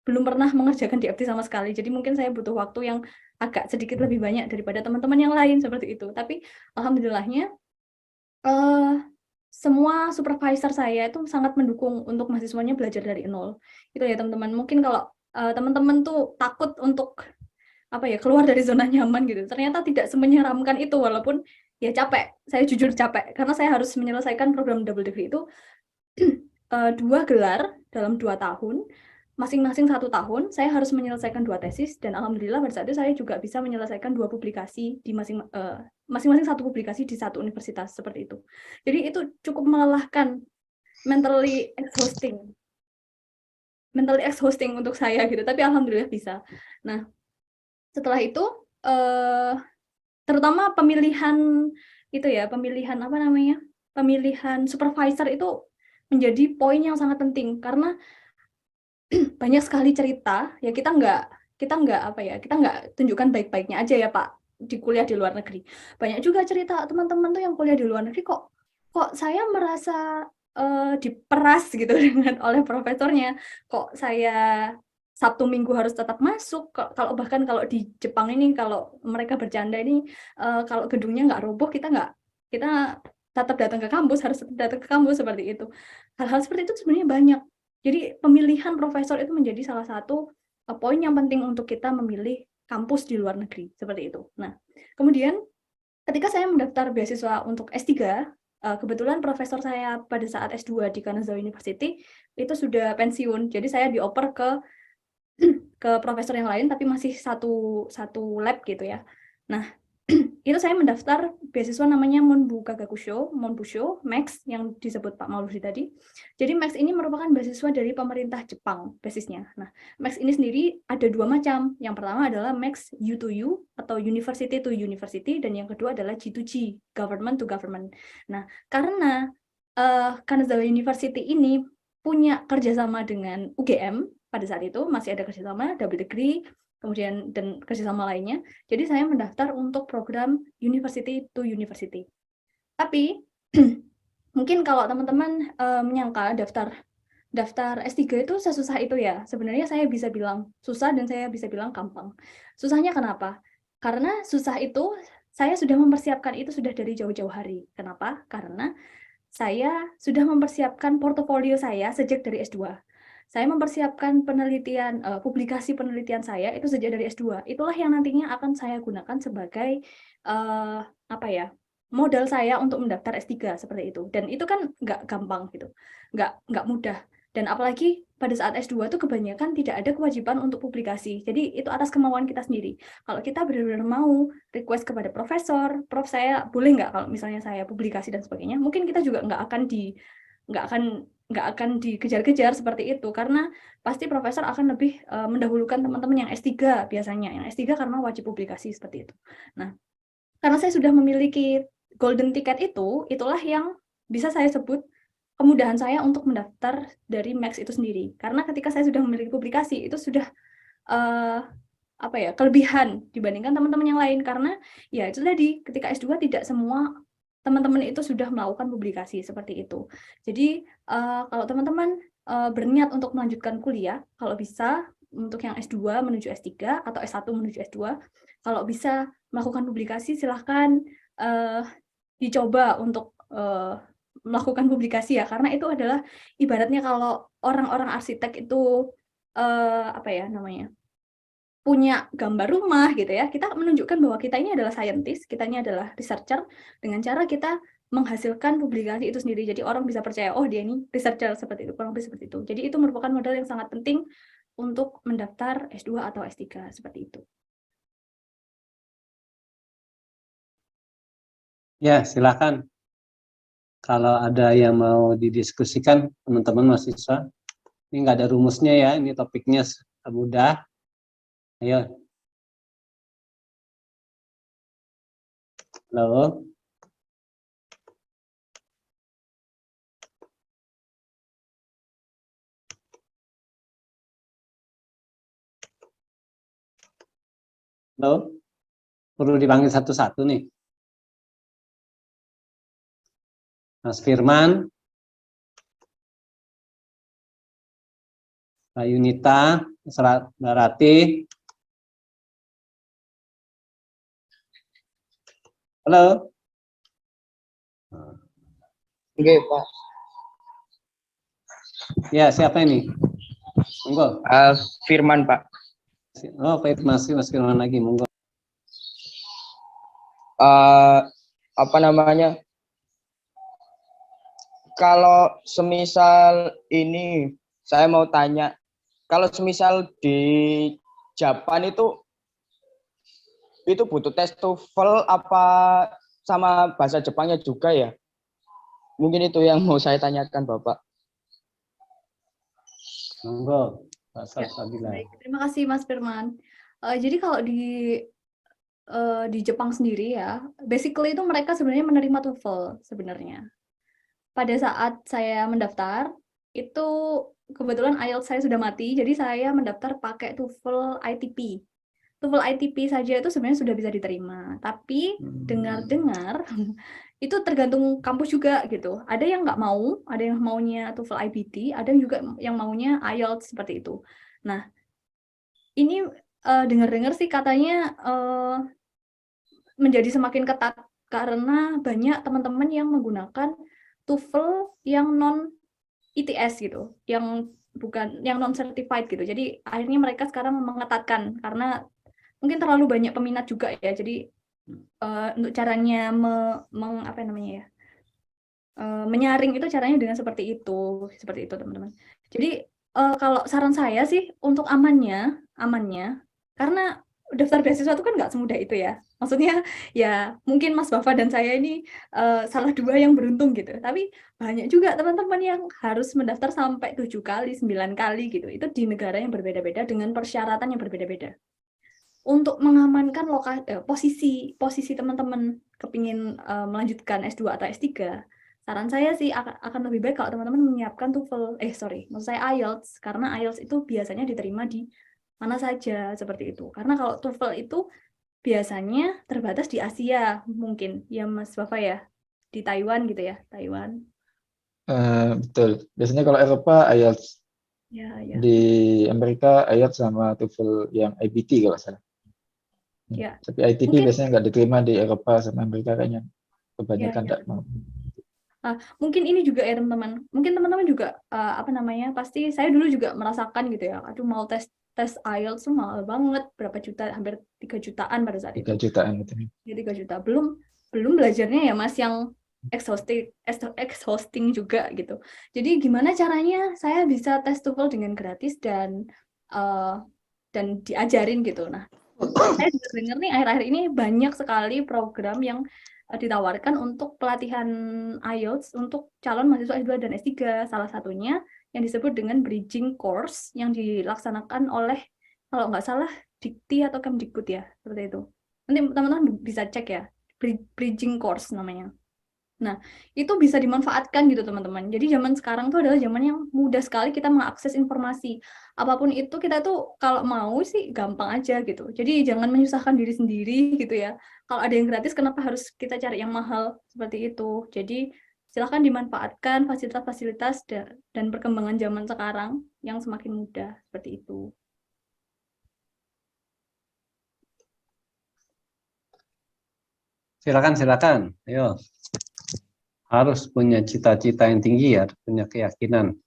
belum pernah mengerjakan DFT sama sekali, jadi mungkin saya butuh waktu yang agak sedikit lebih banyak daripada teman-teman yang lain seperti itu. Tapi alhamdulillahnya semua supervisor saya itu sangat mendukung untuk mahasiswanya belajar dari nol. Itu ya teman-teman. Mungkin kalau teman-teman tuh takut untuk keluar dari zona nyaman gitu. Ternyata tidak semenyeramkan itu, walaupun ya capek. Saya jujur capek karena saya harus menyelesaikan program double degree itu 2 gelar dalam 2 tahun. Masing-masing 1 tahun, saya harus menyelesaikan 2 tesis, dan alhamdulillah pada saat itu saya juga bisa menyelesaikan 2 publikasi di masing-masing 1 publikasi di 1 universitas seperti itu. Jadi itu cukup melelahkan, mentally exhausting untuk saya gitu, tapi alhamdulillah bisa. Nah, setelah itu terutama pemilihan pemilihan supervisor itu menjadi poin yang sangat penting, karena banyak sekali cerita ya, kita nggak tunjukkan baik-baiknya aja ya Pak di kuliah di luar negeri. Banyak juga cerita teman-teman tuh yang kuliah di luar negeri kok saya merasa diperas gitu oleh profesornya, kok saya Sabtu Minggu harus tetap masuk, bahkan kalau di Jepang ini kalau mereka bercanda ini kalau gedungnya nggak roboh kita tetap datang ke kampus, harus tetap datang ke kampus seperti itu. Hal-hal seperti itu sebenarnya banyak. Jadi pemilihan profesor itu menjadi salah satu poin yang penting untuk kita memilih kampus di luar negeri, seperti itu. Nah, kemudian ketika saya mendaftar beasiswa untuk S3, kebetulan profesor saya pada saat S2 di Kanazawa University itu sudah pensiun, jadi saya dioper ke profesor yang lain, tapi masih satu lab gitu ya. Nah, itu saya mendaftar beasiswa namanya Monbusho, Max yang disebut Pak Mauludi tadi. Jadi Max ini merupakan beasiswa dari pemerintah Jepang basisnya. Nah, Max ini sendiri ada 2 macam. Yang pertama adalah Max U2U atau University to University, dan yang kedua adalah G2G, Government to Government. Nah, karena Kanazawa University ini punya kerjasama dengan UGM pada saat itu, masih ada kerjasama double degree kemudian dan kerjasama lainnya. Jadi saya mendaftar untuk program University to University. Tapi mungkin kalau teman-teman menyangka daftar S3 itu sesusah itu ya. Sebenarnya saya bisa bilang susah dan saya bisa bilang gampang. Susahnya kenapa? Karena susah itu saya sudah mempersiapkan itu sudah dari jauh-jauh hari. Kenapa? Karena saya sudah mempersiapkan portofolio saya sejak dari S2. Saya mempersiapkan penelitian, publikasi penelitian saya itu sejak dari S2. Itulah yang nantinya akan saya gunakan sebagai modal saya untuk mendaftar S3 seperti itu. Dan itu kan nggak gampang gitu, nggak mudah. Dan apalagi pada saat S2 itu kebanyakan tidak ada kewajiban untuk publikasi. Jadi itu atas kemauan kita sendiri. Kalau kita benar-benar mau request kepada profesor, Prof saya boleh nggak kalau misalnya saya publikasi dan sebagainya, mungkin kita juga nggak akan dikejar-kejar seperti itu, karena pasti profesor akan lebih mendahulukan teman-teman yang S3 biasanya. Yang S3 karena wajib publikasi seperti itu. Nah, karena saya sudah memiliki golden ticket itulah yang bisa saya sebut kemudahan saya untuk mendaftar dari Max itu sendiri. Karena ketika saya sudah memiliki publikasi, itu sudah kelebihan dibandingkan teman-teman yang lain. Karena ya itu tadi, ketika S2 tidak semua teman-teman itu sudah melakukan publikasi seperti itu. Jadi kalau teman-teman berniat untuk melanjutkan kuliah, kalau bisa untuk yang S2 menuju S3 atau S1 menuju S2, kalau bisa melakukan publikasi silahkan dicoba untuk melakukan publikasi ya, karena itu adalah ibaratnya kalau orang-orang arsitek itu punya gambar rumah gitu ya, kita menunjukkan bahwa kita ini adalah scientist, kita ini adalah researcher dengan cara kita menghasilkan publikasi itu sendiri. Jadi orang bisa percaya, oh dia ini researcher seperti itu, kurang lebih seperti itu. Jadi itu merupakan modal yang sangat penting untuk mendaftar S2 atau S3 seperti itu. Ya, silakan. Kalau ada yang mau didiskusikan, teman-teman mahasiswa, ini nggak ada rumusnya ya, ini topiknya mudah. Ayo. Halo. Halo. Perlu dipanggil satu-satu nih. Mas Firman, Mbak Yunita, Mbak Rati. Halo. Oke, Pak. Ya, siapa ini? Monggo. Firman, Pak. Oh, Pak Mas Firman lagi, monggo. Kalau semisal ini saya mau tanya, kalau semisal di Japan itu butuh tes TOEFL apa sama bahasa Jepangnya juga ya? Mungkin itu yang mau saya tanyakan, Bapak. Monggo, Pak Ya, Salsabila. baik. Terima kasih Mas Firman. Jadi kalau di Jepang sendiri ya, basically itu mereka sebenarnya menerima TOEFL sebenarnya. Pada saat saya mendaftar, itu kebetulan IELTS saya sudah mati, jadi saya mendaftar pakai TOEFL ITP. TOEFL ITP saja itu sebenarnya sudah bisa diterima, tapi dengar-dengar itu tergantung kampus juga gitu. Ada yang nggak mau, ada yang maunya TOEFL IBT, ada juga yang maunya IELTS seperti itu. Nah, ini dengar-dengar sih katanya menjadi semakin ketat karena banyak teman-teman yang menggunakan TOEFL yang non ITS gitu, yang bukan yang non certified gitu. Jadi akhirnya mereka sekarang mengetatkan karena mungkin terlalu banyak peminat juga ya. Jadi untuk caranya menyaring itu caranya dengan seperti itu teman-teman. Jadi kalau saran saya sih untuk amannya karena daftar beasiswa itu kan nggak semudah itu ya. Maksudnya ya mungkin Mas Bafa dan saya ini salah dua yang beruntung gitu. Tapi banyak juga teman-teman yang harus mendaftar sampai 7 kali, 9 kali gitu. Itu di negara yang berbeda-beda dengan persyaratan yang berbeda-beda. Untuk mengamankan posisi teman-teman kepingin melanjutkan S2 atau S3, saran saya sih akan lebih baik kalau teman-teman menyiapkan TOEFL, maksud saya IELTS, karena IELTS itu biasanya diterima di mana saja seperti itu. Karena kalau TOEFL itu biasanya terbatas di Asia mungkin ya Mas Wafa ya, di Taiwan gitu ya, Taiwan. Betul. Biasanya kalau Eropa IELTS, Ya, di Amerika IELTS sama TOEFL yang IBT kalau salah. ya. Tapi ITP Mungkin biasanya nggak diterima di Eropa sama Amerika kayaknya. Kebanyakan ya. nggak mau. Mungkin ini juga ya teman-teman. Mungkin teman-teman juga apa namanya? Pasti saya dulu juga merasakan gitu ya. Aduh mau tes IELTS tuh mahal banget, berapa juta, hampir 3 jutaan pada saat 3 itu. jutaan gitu. Ya 3 juta. Belum belajarnya ya Mas yang exhausting juga gitu. Jadi gimana caranya saya bisa tes TOEFL dengan gratis dan diajarin gitu. Nah, saya dengar nih akhir-akhir ini banyak sekali program yang ditawarkan untuk pelatihan IELTS untuk calon mahasiswa S2 dan S3. Salah satunya yang disebut dengan bridging course yang dilaksanakan oleh, kalau nggak salah, Dikti atau Kemdikbud ya, seperti itu. Nanti teman-teman bisa cek ya, bridging course namanya. Nah, itu bisa dimanfaatkan gitu teman-teman. Jadi zaman sekarang tuh adalah zaman yang mudah sekali kita mengakses informasi. Apapun itu kita tuh kalau mau sih gampang aja gitu. Jadi jangan menyusahkan diri sendiri gitu ya. Kalau ada yang gratis kenapa harus kita cari yang mahal seperti itu. Jadi silahkan dimanfaatkan fasilitas-fasilitas dan perkembangan zaman sekarang yang semakin mudah seperti itu. Silakan. Ayo. Harus punya cita-cita yang tinggi ya, punya keyakinan.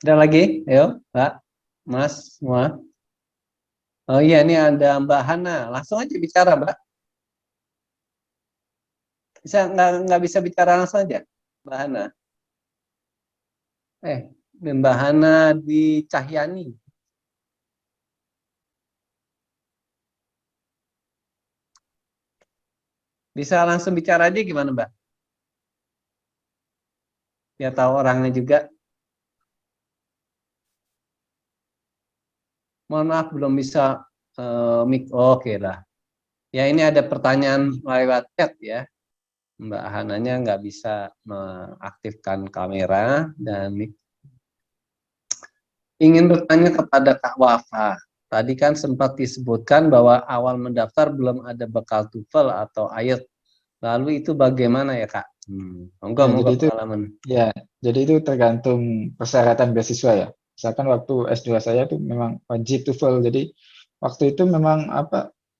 Ada lagi? Ayo, Mbak, Mas, semua. Oh iya, ini ada Mbak Hana. Langsung aja bicara, Mbak. Bisa nggak bisa bicara langsung aja, Mbak Hana? Mbak Hana di Cahyani. Bisa langsung bicara aja gimana, Mbak? Ya tahu orangnya juga. Mohon maaf belum bisa mic. Oke lah. Ya ini ada pertanyaan lewat chat ya. Mbak Hananya nggak bisa mengaktifkan kamera dan mic. Ingin bertanya kepada Kak Wafa. Tadi kan sempat disebutkan bahwa awal mendaftar belum ada bekal TOEFL atau IELTS. Lalu itu bagaimana ya Kak? Monggo pengalaman. Jadi itu tergantung persyaratan beasiswa ya. Misalkan waktu S2 saya itu memang wajib TOEFL. Jadi waktu itu memang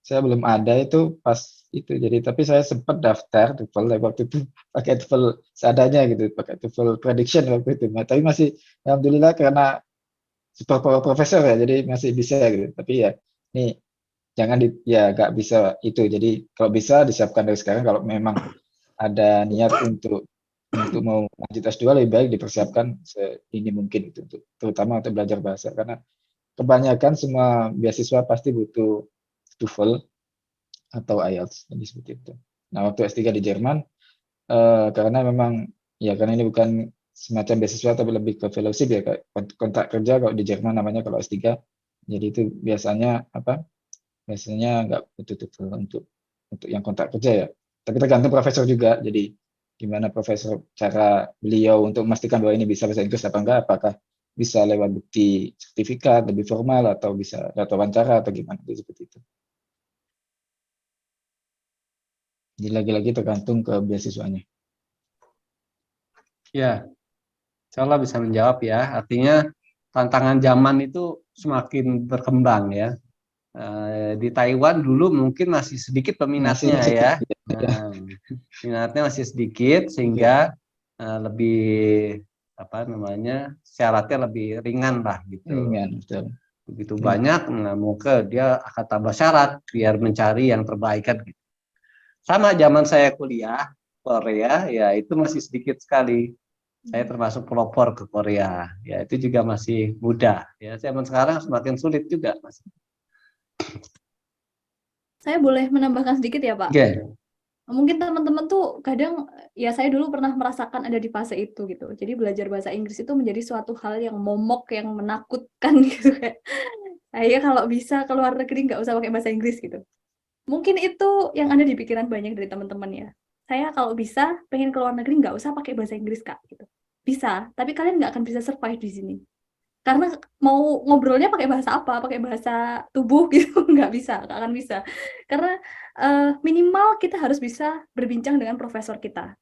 saya belum ada itu pas itu. Jadi tapi saya sempat daftar TOEFL waktu itu pakai TOEFL seadanya gitu, pakai TOEFL prediction waktu itu. Nah, tapi masih alhamdulillah karena super profesor ya, jadi masih bisa gitu. Tapi ya ini jangan nggak bisa itu. Jadi kalau bisa disiapkan dari sekarang kalau memang ada niat untuk mau lanjut S2 lebih baik dipersiapkan seini mungkin itu terutama untuk belajar bahasa karena kebanyakan semua beasiswa pasti butuh TOEFL atau IELTS jadi seperti itu. Nah waktu S3 di Jerman karena memang ya karena ini bukan semacam beasiswa tapi lebih ke fellowship ya kayak kontrak kerja kalau di Jerman namanya kalau S3 jadi itu biasanya nggak butuh TOEFL untuk yang kontrak kerja ya tapi tergantung profesor juga jadi gimana profesor cara beliau untuk memastikan bahwa ini bisa bahasa Inggris apa enggak apakah bisa lewat bukti sertifikat lebih formal atau bisa lewat wawancara atau gimana jadi seperti itu. Jadi lagi-lagi tergantung ke beasiswanya. Ya, insya Allah bisa menjawab ya. Artinya tantangan zaman itu semakin berkembang ya. Di Taiwan dulu mungkin masih sedikit peminatnya masih ya. Minatnya masih sedikit sehingga lebih syaratnya lebih ringan lah gitu. Ringan, betul. Begitu banyak, maka dia akan tambah syarat biar mencari yang terbaik kan gitu. Sama zaman saya kuliah Korea ya itu masih sedikit sekali. Saya termasuk pelopor ke Korea. Ya itu juga masih mudah. Ya zaman sekarang semakin sulit juga Mas. Saya boleh menambahkan sedikit ya Pak? Okay. Mungkin teman-teman tuh kadang, ya saya dulu pernah merasakan ada di fase itu gitu. Jadi belajar bahasa Inggris itu menjadi suatu hal yang momok, yang menakutkan gitu kayak. Ya kalau bisa ke luar negeri nggak usah pakai bahasa Inggris gitu. Mungkin itu yang ada di pikiran banyak dari teman-teman ya. Saya kalau bisa pengen ke luar negeri nggak usah pakai bahasa Inggris Kak gitu. Bisa, tapi kalian nggak akan bisa survive di sini. Karena mau ngobrolnya pakai bahasa apa? Pakai bahasa tubuh gitu nggak bisa, nggak akan bisa. Karena minimal kita harus bisa berbincang dengan profesor kita.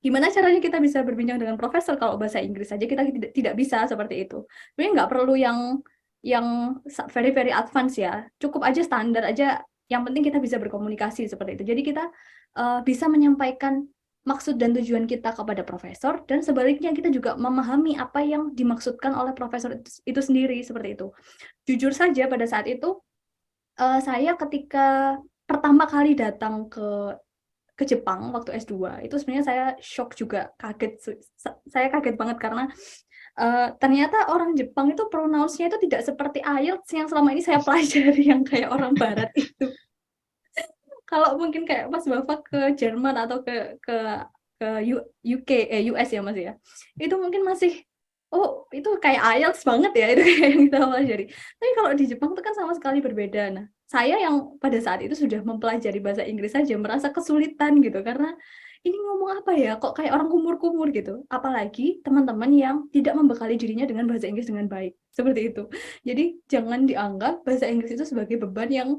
Gimana caranya kita bisa berbincang dengan profesor kalau bahasa Inggris saja kita tidak bisa seperti itu. Sebenarnya nggak perlu yang very very advance ya. Cukup aja standar aja. Yang penting kita bisa berkomunikasi seperti itu. Jadi kita bisa menyampaikan maksud dan tujuan kita kepada profesor dan sebaliknya kita juga memahami apa yang dimaksudkan oleh profesor itu sendiri seperti itu. Jujur saja pada saat itu saya ketika pertama kali datang ke Jepang waktu S2 itu sebenarnya saya shock juga, kaget. Saya kaget banget karena ternyata orang Jepang itu pronounce-nya itu tidak seperti IELTS yang selama ini saya pelajari yang kayak orang barat itu. Kalau mungkin kayak pas Bapak ke Jerman atau ke UK US ya Mas ya. Itu mungkin masih oh itu kayak IELTS banget ya itu kayak yang kita pelajari. Tapi kalau di Jepang itu kan sama sekali berbeda. Nah, saya yang pada saat itu sudah mempelajari bahasa Inggris saja merasa kesulitan gitu karena ini ngomong apa ya kok kayak orang kumur-kumur gitu. Apalagi teman-teman yang tidak membekali dirinya dengan bahasa Inggris dengan baik. Seperti itu. Jadi jangan dianggap bahasa Inggris itu sebagai beban yang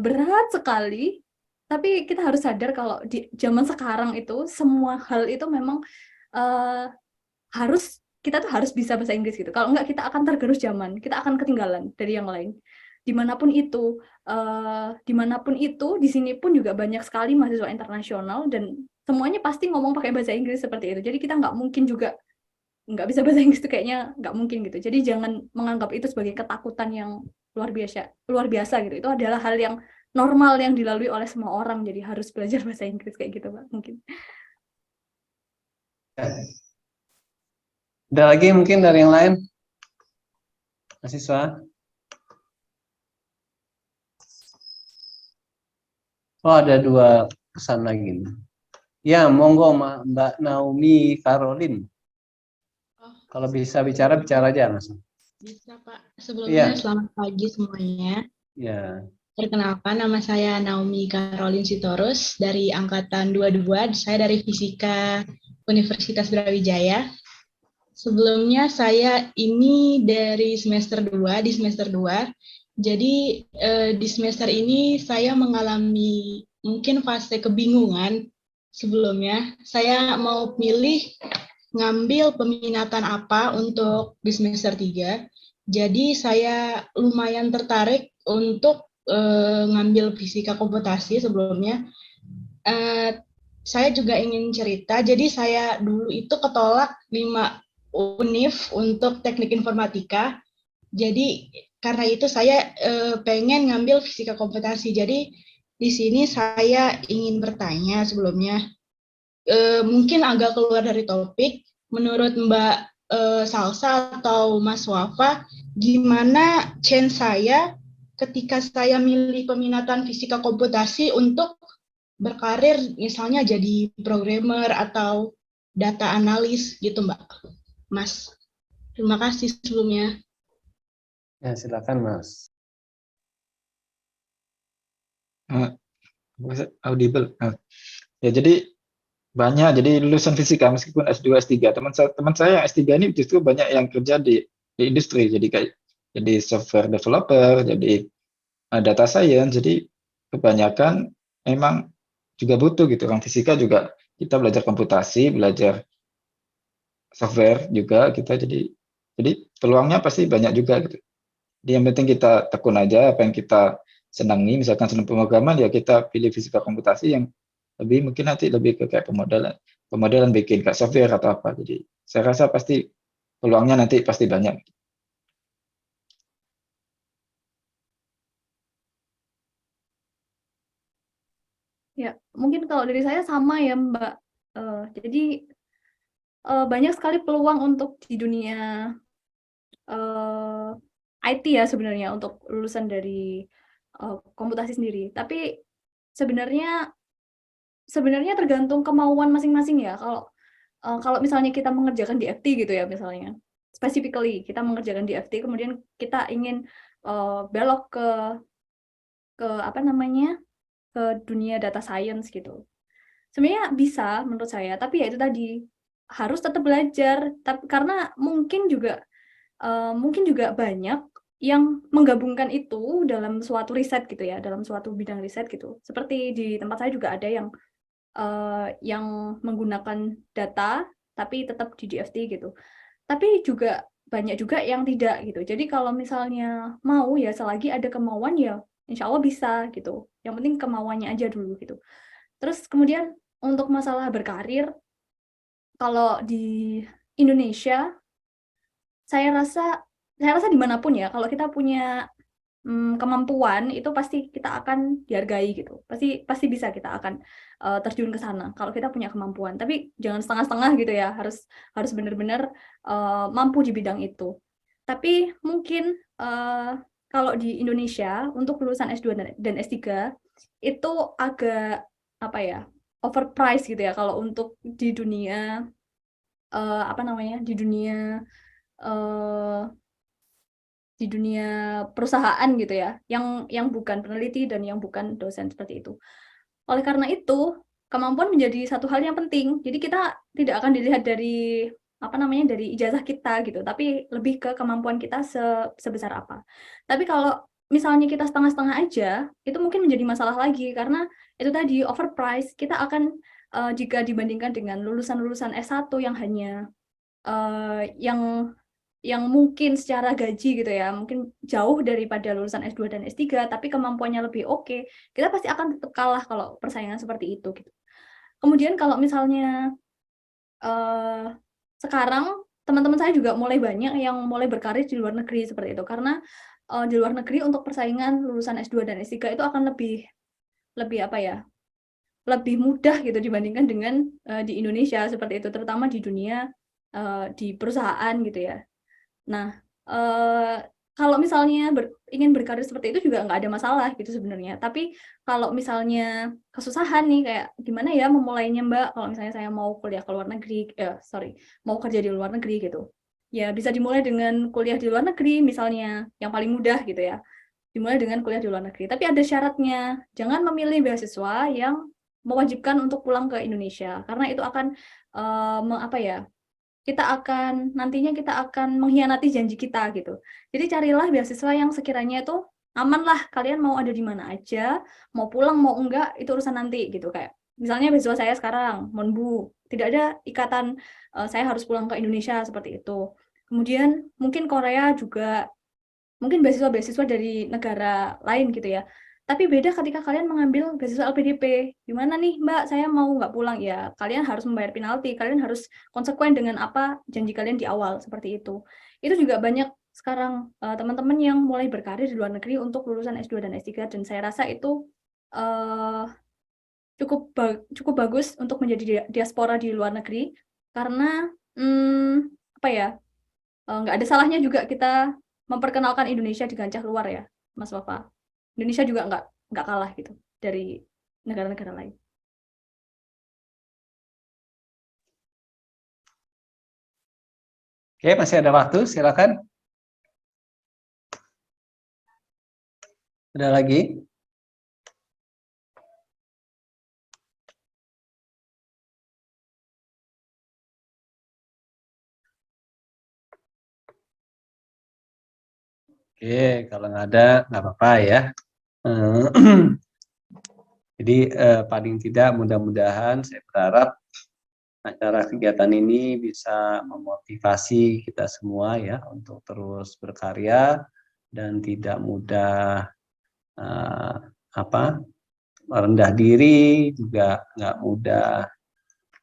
berat sekali. Tapi kita harus sadar kalau di zaman sekarang itu semua hal itu memang kita tuh harus bisa bahasa Inggris gitu. Kalau enggak kita akan tergerus zaman, kita akan ketinggalan dari yang lain. Dimanapun itu di sini pun juga banyak sekali mahasiswa internasional dan semuanya pasti ngomong pakai bahasa Inggris seperti itu. Jadi kita nggak mungkin juga nggak bisa bahasa Inggris itu kayaknya nggak mungkin gitu. Jadi jangan menganggap itu sebagai ketakutan yang luar biasa gitu. Itu adalah hal yang normal yang dilalui oleh semua orang. Jadi harus belajar bahasa Inggris kayak gitu, Pak. Mungkin. Ada lagi mungkin dari yang lain? Mahasiswa? Oh, ada 2 pesan lagi. Ya, monggo Mbak Naomi Caroline. Kalau bisa bicara aja langsung. Bisa Pak. Sebelumnya Iya. selamat pagi semuanya. Ya. Perkenalkan, nama saya Naomi Caroline Sitorus dari Angkatan 22. Saya dari Fisika Universitas Brawijaya. Sebelumnya saya ini dari semester 2, di semester 2. Jadi di semester ini saya mengalami mungkin fase kebingungan sebelumnya. Saya mau pilih ngambil peminatan apa untuk di semester 3. Jadi saya lumayan tertarik untuk ngambil fisika komputasi sebelumnya. Saya juga ingin cerita, jadi saya dulu itu ketolak 5 univ untuk teknik informatika. Jadi karena itu saya pengen ngambil fisika komputasi. Jadi di sini saya ingin bertanya sebelumnya, mungkin agak keluar dari topik. Menurut Mbak Salsa atau Mas Wafa, gimana chance saya ketika saya milih peminatan fisika komputasi untuk berkarir misalnya jadi programmer atau data analis gitu Mbak Mas. Terima kasih sebelumnya. Ya, silakan Mas. Audible. Ya, jadi banyak jadi lulusan fisika meskipun S2, S3. Teman saya S3 ini justru banyak yang kerja di industri. Jadi kayak jadi software developer, jadi data science. Jadi kebanyakan emang juga butuh gitu. Orang fisika juga kita belajar komputasi, belajar software juga kita jadi peluangnya pasti banyak juga gitu. Jadi yang penting kita tekun aja apa yang kita senangi, misalkan senang pemrograman ya kita pilih fisika komputasi yang lebih mungkin nanti lebih ke kayak pemodelan bikin kayak software atau apa. Jadi saya rasa pasti peluangnya nanti pasti banyak. Ya, mungkin kalau dari saya sama ya Mbak. Jadi banyak sekali peluang untuk di dunia IT ya sebenarnya untuk lulusan dari komputasi sendiri. Tapi sebenarnya tergantung kemauan masing-masing ya. Kalau misalnya kita mengerjakan DFT gitu ya misalnya, specifically kita mengerjakan DFT, kemudian kita ingin belok ke apa namanya, ke dunia data science gitu. Sebenarnya bisa menurut saya, tapi ya itu tadi harus tetap belajar. Tapi karena mungkin juga banyak yang menggabungkan itu dalam suatu riset gitu ya, dalam suatu bidang riset gitu. Seperti di tempat saya juga ada yang menggunakan data tapi tetap di DFT gitu. Tapi juga banyak juga yang tidak gitu. Jadi kalau misalnya mau ya, selagi ada kemauan ya insya Allah bisa gitu. Yang penting kemauannya aja dulu gitu. Terus kemudian untuk masalah berkarir, kalau di Indonesia saya rasa dimanapun ya, kalau kita punya kemampuan itu pasti kita akan dihargai gitu. Pasti bisa kita akan terjun ke sana kalau kita punya kemampuan. Tapi jangan setengah-setengah gitu ya. Harus benar-benar mampu di bidang itu. Tapi mungkin kalau di Indonesia untuk lulusan S2 dan S3 itu agak apa ya? Overpriced gitu ya kalau untuk di dunia apa namanya? Eh, di dunia perusahaan gitu ya, yang bukan peneliti dan yang bukan dosen seperti itu. Oleh karena itu, kemampuan menjadi satu hal yang penting. Jadi kita tidak akan dilihat dari apa namanya, dari ijazah kita gitu, tapi lebih ke kemampuan kita sebesar apa. Tapi kalau misalnya kita setengah-setengah aja, itu mungkin menjadi masalah lagi karena itu tadi overpriced. Kita akan jika dibandingkan dengan lulusan-lulusan S1 yang hanya yang mungkin secara gaji gitu ya, mungkin jauh daripada lulusan S2 dan S3, tapi kemampuannya lebih oke, kita pasti akan tetap kalah kalau persaingan seperti itu gitu. Kemudian kalau misalnya sekarang teman-teman saya juga mulai banyak yang mulai berkarir di luar negeri seperti itu, karena di luar negeri untuk persaingan lulusan S2 dan S3 itu akan lebih apa ya, lebih mudah gitu dibandingkan dengan di Indonesia seperti itu, terutama di dunia di perusahaan gitu ya. Nah, kalau misalnya ingin berkarir seperti itu juga nggak ada masalah gitu sebenarnya. Tapi kalau misalnya kesusahan nih, kayak gimana ya memulainya Mbak, kalau misalnya saya mau kuliah ke luar negeri, mau kerja di luar negeri gitu. Ya bisa dimulai dengan kuliah di luar negeri misalnya, yang paling mudah gitu ya. Dimulai dengan kuliah di luar negeri. Tapi ada syaratnya, jangan memilih beasiswa yang mewajibkan untuk pulang ke Indonesia, karena itu akan apa ya, nantinya kita akan mengkhianati janji kita gitu. Jadi carilah beasiswa yang sekiranya itu aman lah, kalian mau ada di mana aja, mau pulang mau enggak itu urusan nanti gitu. Kayak misalnya beasiswa saya sekarang Monbu, tidak ada ikatan saya harus pulang ke Indonesia seperti itu. Kemudian mungkin Korea juga, mungkin beasiswa-beasiswa dari negara lain gitu ya. Tapi beda ketika kalian mengambil beasiswa LPDP. Gimana nih Mbak, saya mau nggak pulang? Ya, kalian harus membayar penalti, kalian harus konsekuen dengan apa janji kalian di awal, seperti itu. Itu juga banyak sekarang teman-teman yang mulai berkarir di luar negeri untuk lulusan S2 dan S3, dan saya rasa itu cukup bagus untuk menjadi diaspora di luar negeri, karena apa ya, nggak ada salahnya juga kita memperkenalkan Indonesia di kancah luar ya, Mas Wafa. Indonesia juga nggak kalah gitu dari negara-negara lain. Oke, masih ada waktu, silakan. Ada lagi? Oke, kalau nggak ada, nggak apa-apa ya. Jadi paling tidak mudah-mudahan saya berharap acara kegiatan ini bisa memotivasi kita semua ya untuk terus berkarya dan tidak mudah merendah diri, juga nggak mudah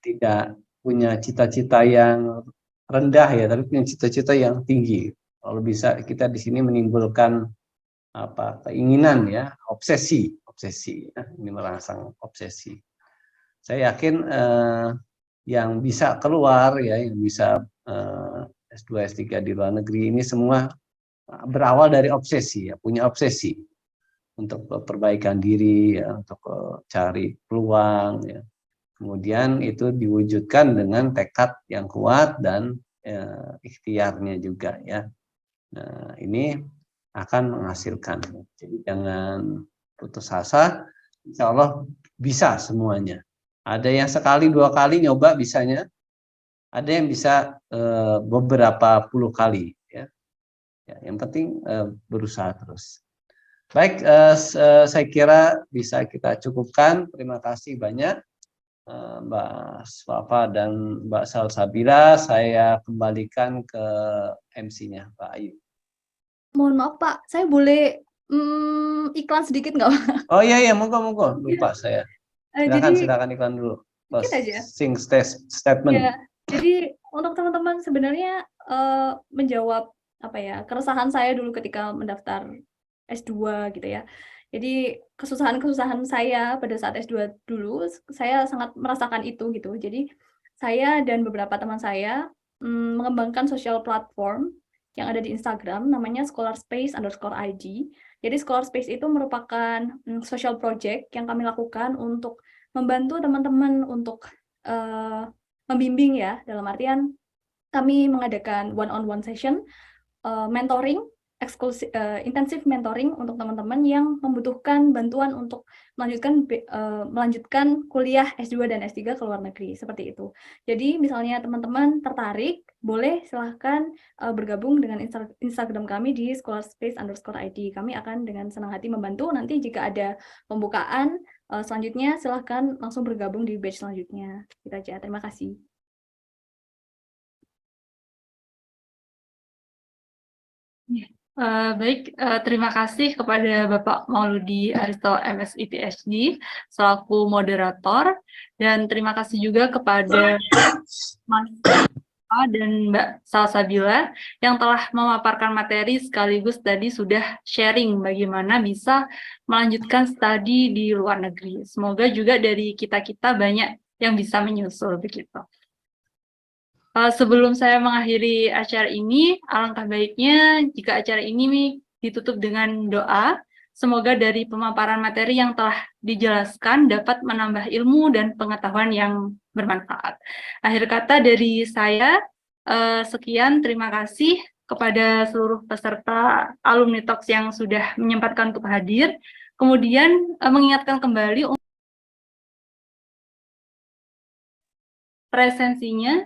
tidak punya cita-cita yang rendah ya, tapi punya cita-cita yang tinggi. Kalau bisa kita di sini menimbulkan keinginan ya, obsesi ya, ini merangsang obsesi. Saya yakin yang bisa keluar ya, yang bisa S2 S3 di luar negeri ini semua berawal dari obsesi ya, punya obsesi untuk perbaikan diri ya, untuk cari peluang ya. Kemudian itu diwujudkan dengan tekad yang kuat dan ikhtiarnya juga ya. Nah, ini akan menghasilkan. Jadi jangan putus asa, insya Allah bisa semuanya. Ada yang sekali 2 kali nyoba bisanya, ada yang bisa beberapa puluh kali. Ya, yang penting berusaha terus. Baik, saya kira bisa kita cukupkan. Terima kasih banyak Mbak Swafa dan Mbak Salsabila. Saya kembalikan ke MC-nya, Pak Ayu. Mohon maaf Pak, saya boleh iklan sedikit nggak Pak? Oh iya, monggo, lupa saya. Jadi Silakan iklan dulu. dikit aja. Statement. Ya, jadi untuk teman-teman sebenarnya menjawab keresahan saya dulu ketika mendaftar S2 gitu ya. Jadi kesusahan-kesusahan saya pada saat S2 dulu, saya sangat merasakan itu gitu. Jadi saya dan beberapa teman saya mengembangkan social platform yang ada di Instagram, namanya scholarspace_id. Jadi Scholarspace itu merupakan social project yang kami lakukan untuk membantu teman-teman untuk membimbing ya, dalam artian kami mengadakan one-on-one session, mentoring, intensif mentoring untuk teman-teman yang membutuhkan bantuan untuk melanjutkan kuliah S2 dan S3 ke luar negeri, seperti itu. Jadi misalnya teman-teman tertarik, boleh silahkan bergabung dengan Instagram kami di scholarspace_id. Kami akan dengan senang hati membantu. Nanti jika ada pembukaan selanjutnya, silahkan langsung bergabung di batch selanjutnya. Itu aja, terima kasih. Baik, terima kasih kepada Bapak Mauludi Aristo MSI PhD selaku moderator, dan terima kasih juga kepada Mas dan Mbak Salsabila yang telah memaparkan materi sekaligus tadi sudah sharing bagaimana bisa melanjutkan studi di luar negeri. Semoga juga dari kita-kita banyak yang bisa menyusul begitu. Sebelum saya mengakhiri acara ini, alangkah baiknya jika acara ini ditutup dengan doa. Semoga dari pemaparan materi yang telah dijelaskan dapat menambah ilmu dan pengetahuan yang bermanfaat. Akhir kata dari saya, sekian, terima kasih kepada seluruh peserta alumni Talks yang sudah menyempatkan untuk hadir. Kemudian mengingatkan kembali presensinya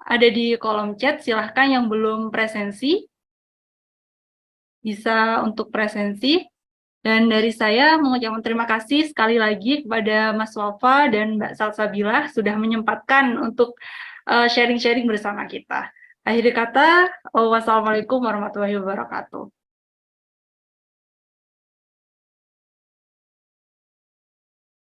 ada di kolom chat, silahkan yang belum presensi bisa untuk presensi. Dan dari saya mengucapkan terima kasih sekali lagi kepada Mas Wafa dan Mbak Salsabila sudah menyempatkan untuk sharing-sharing bersama kita. Akhir kata, wassalamualaikum warahmatullahi wabarakatuh.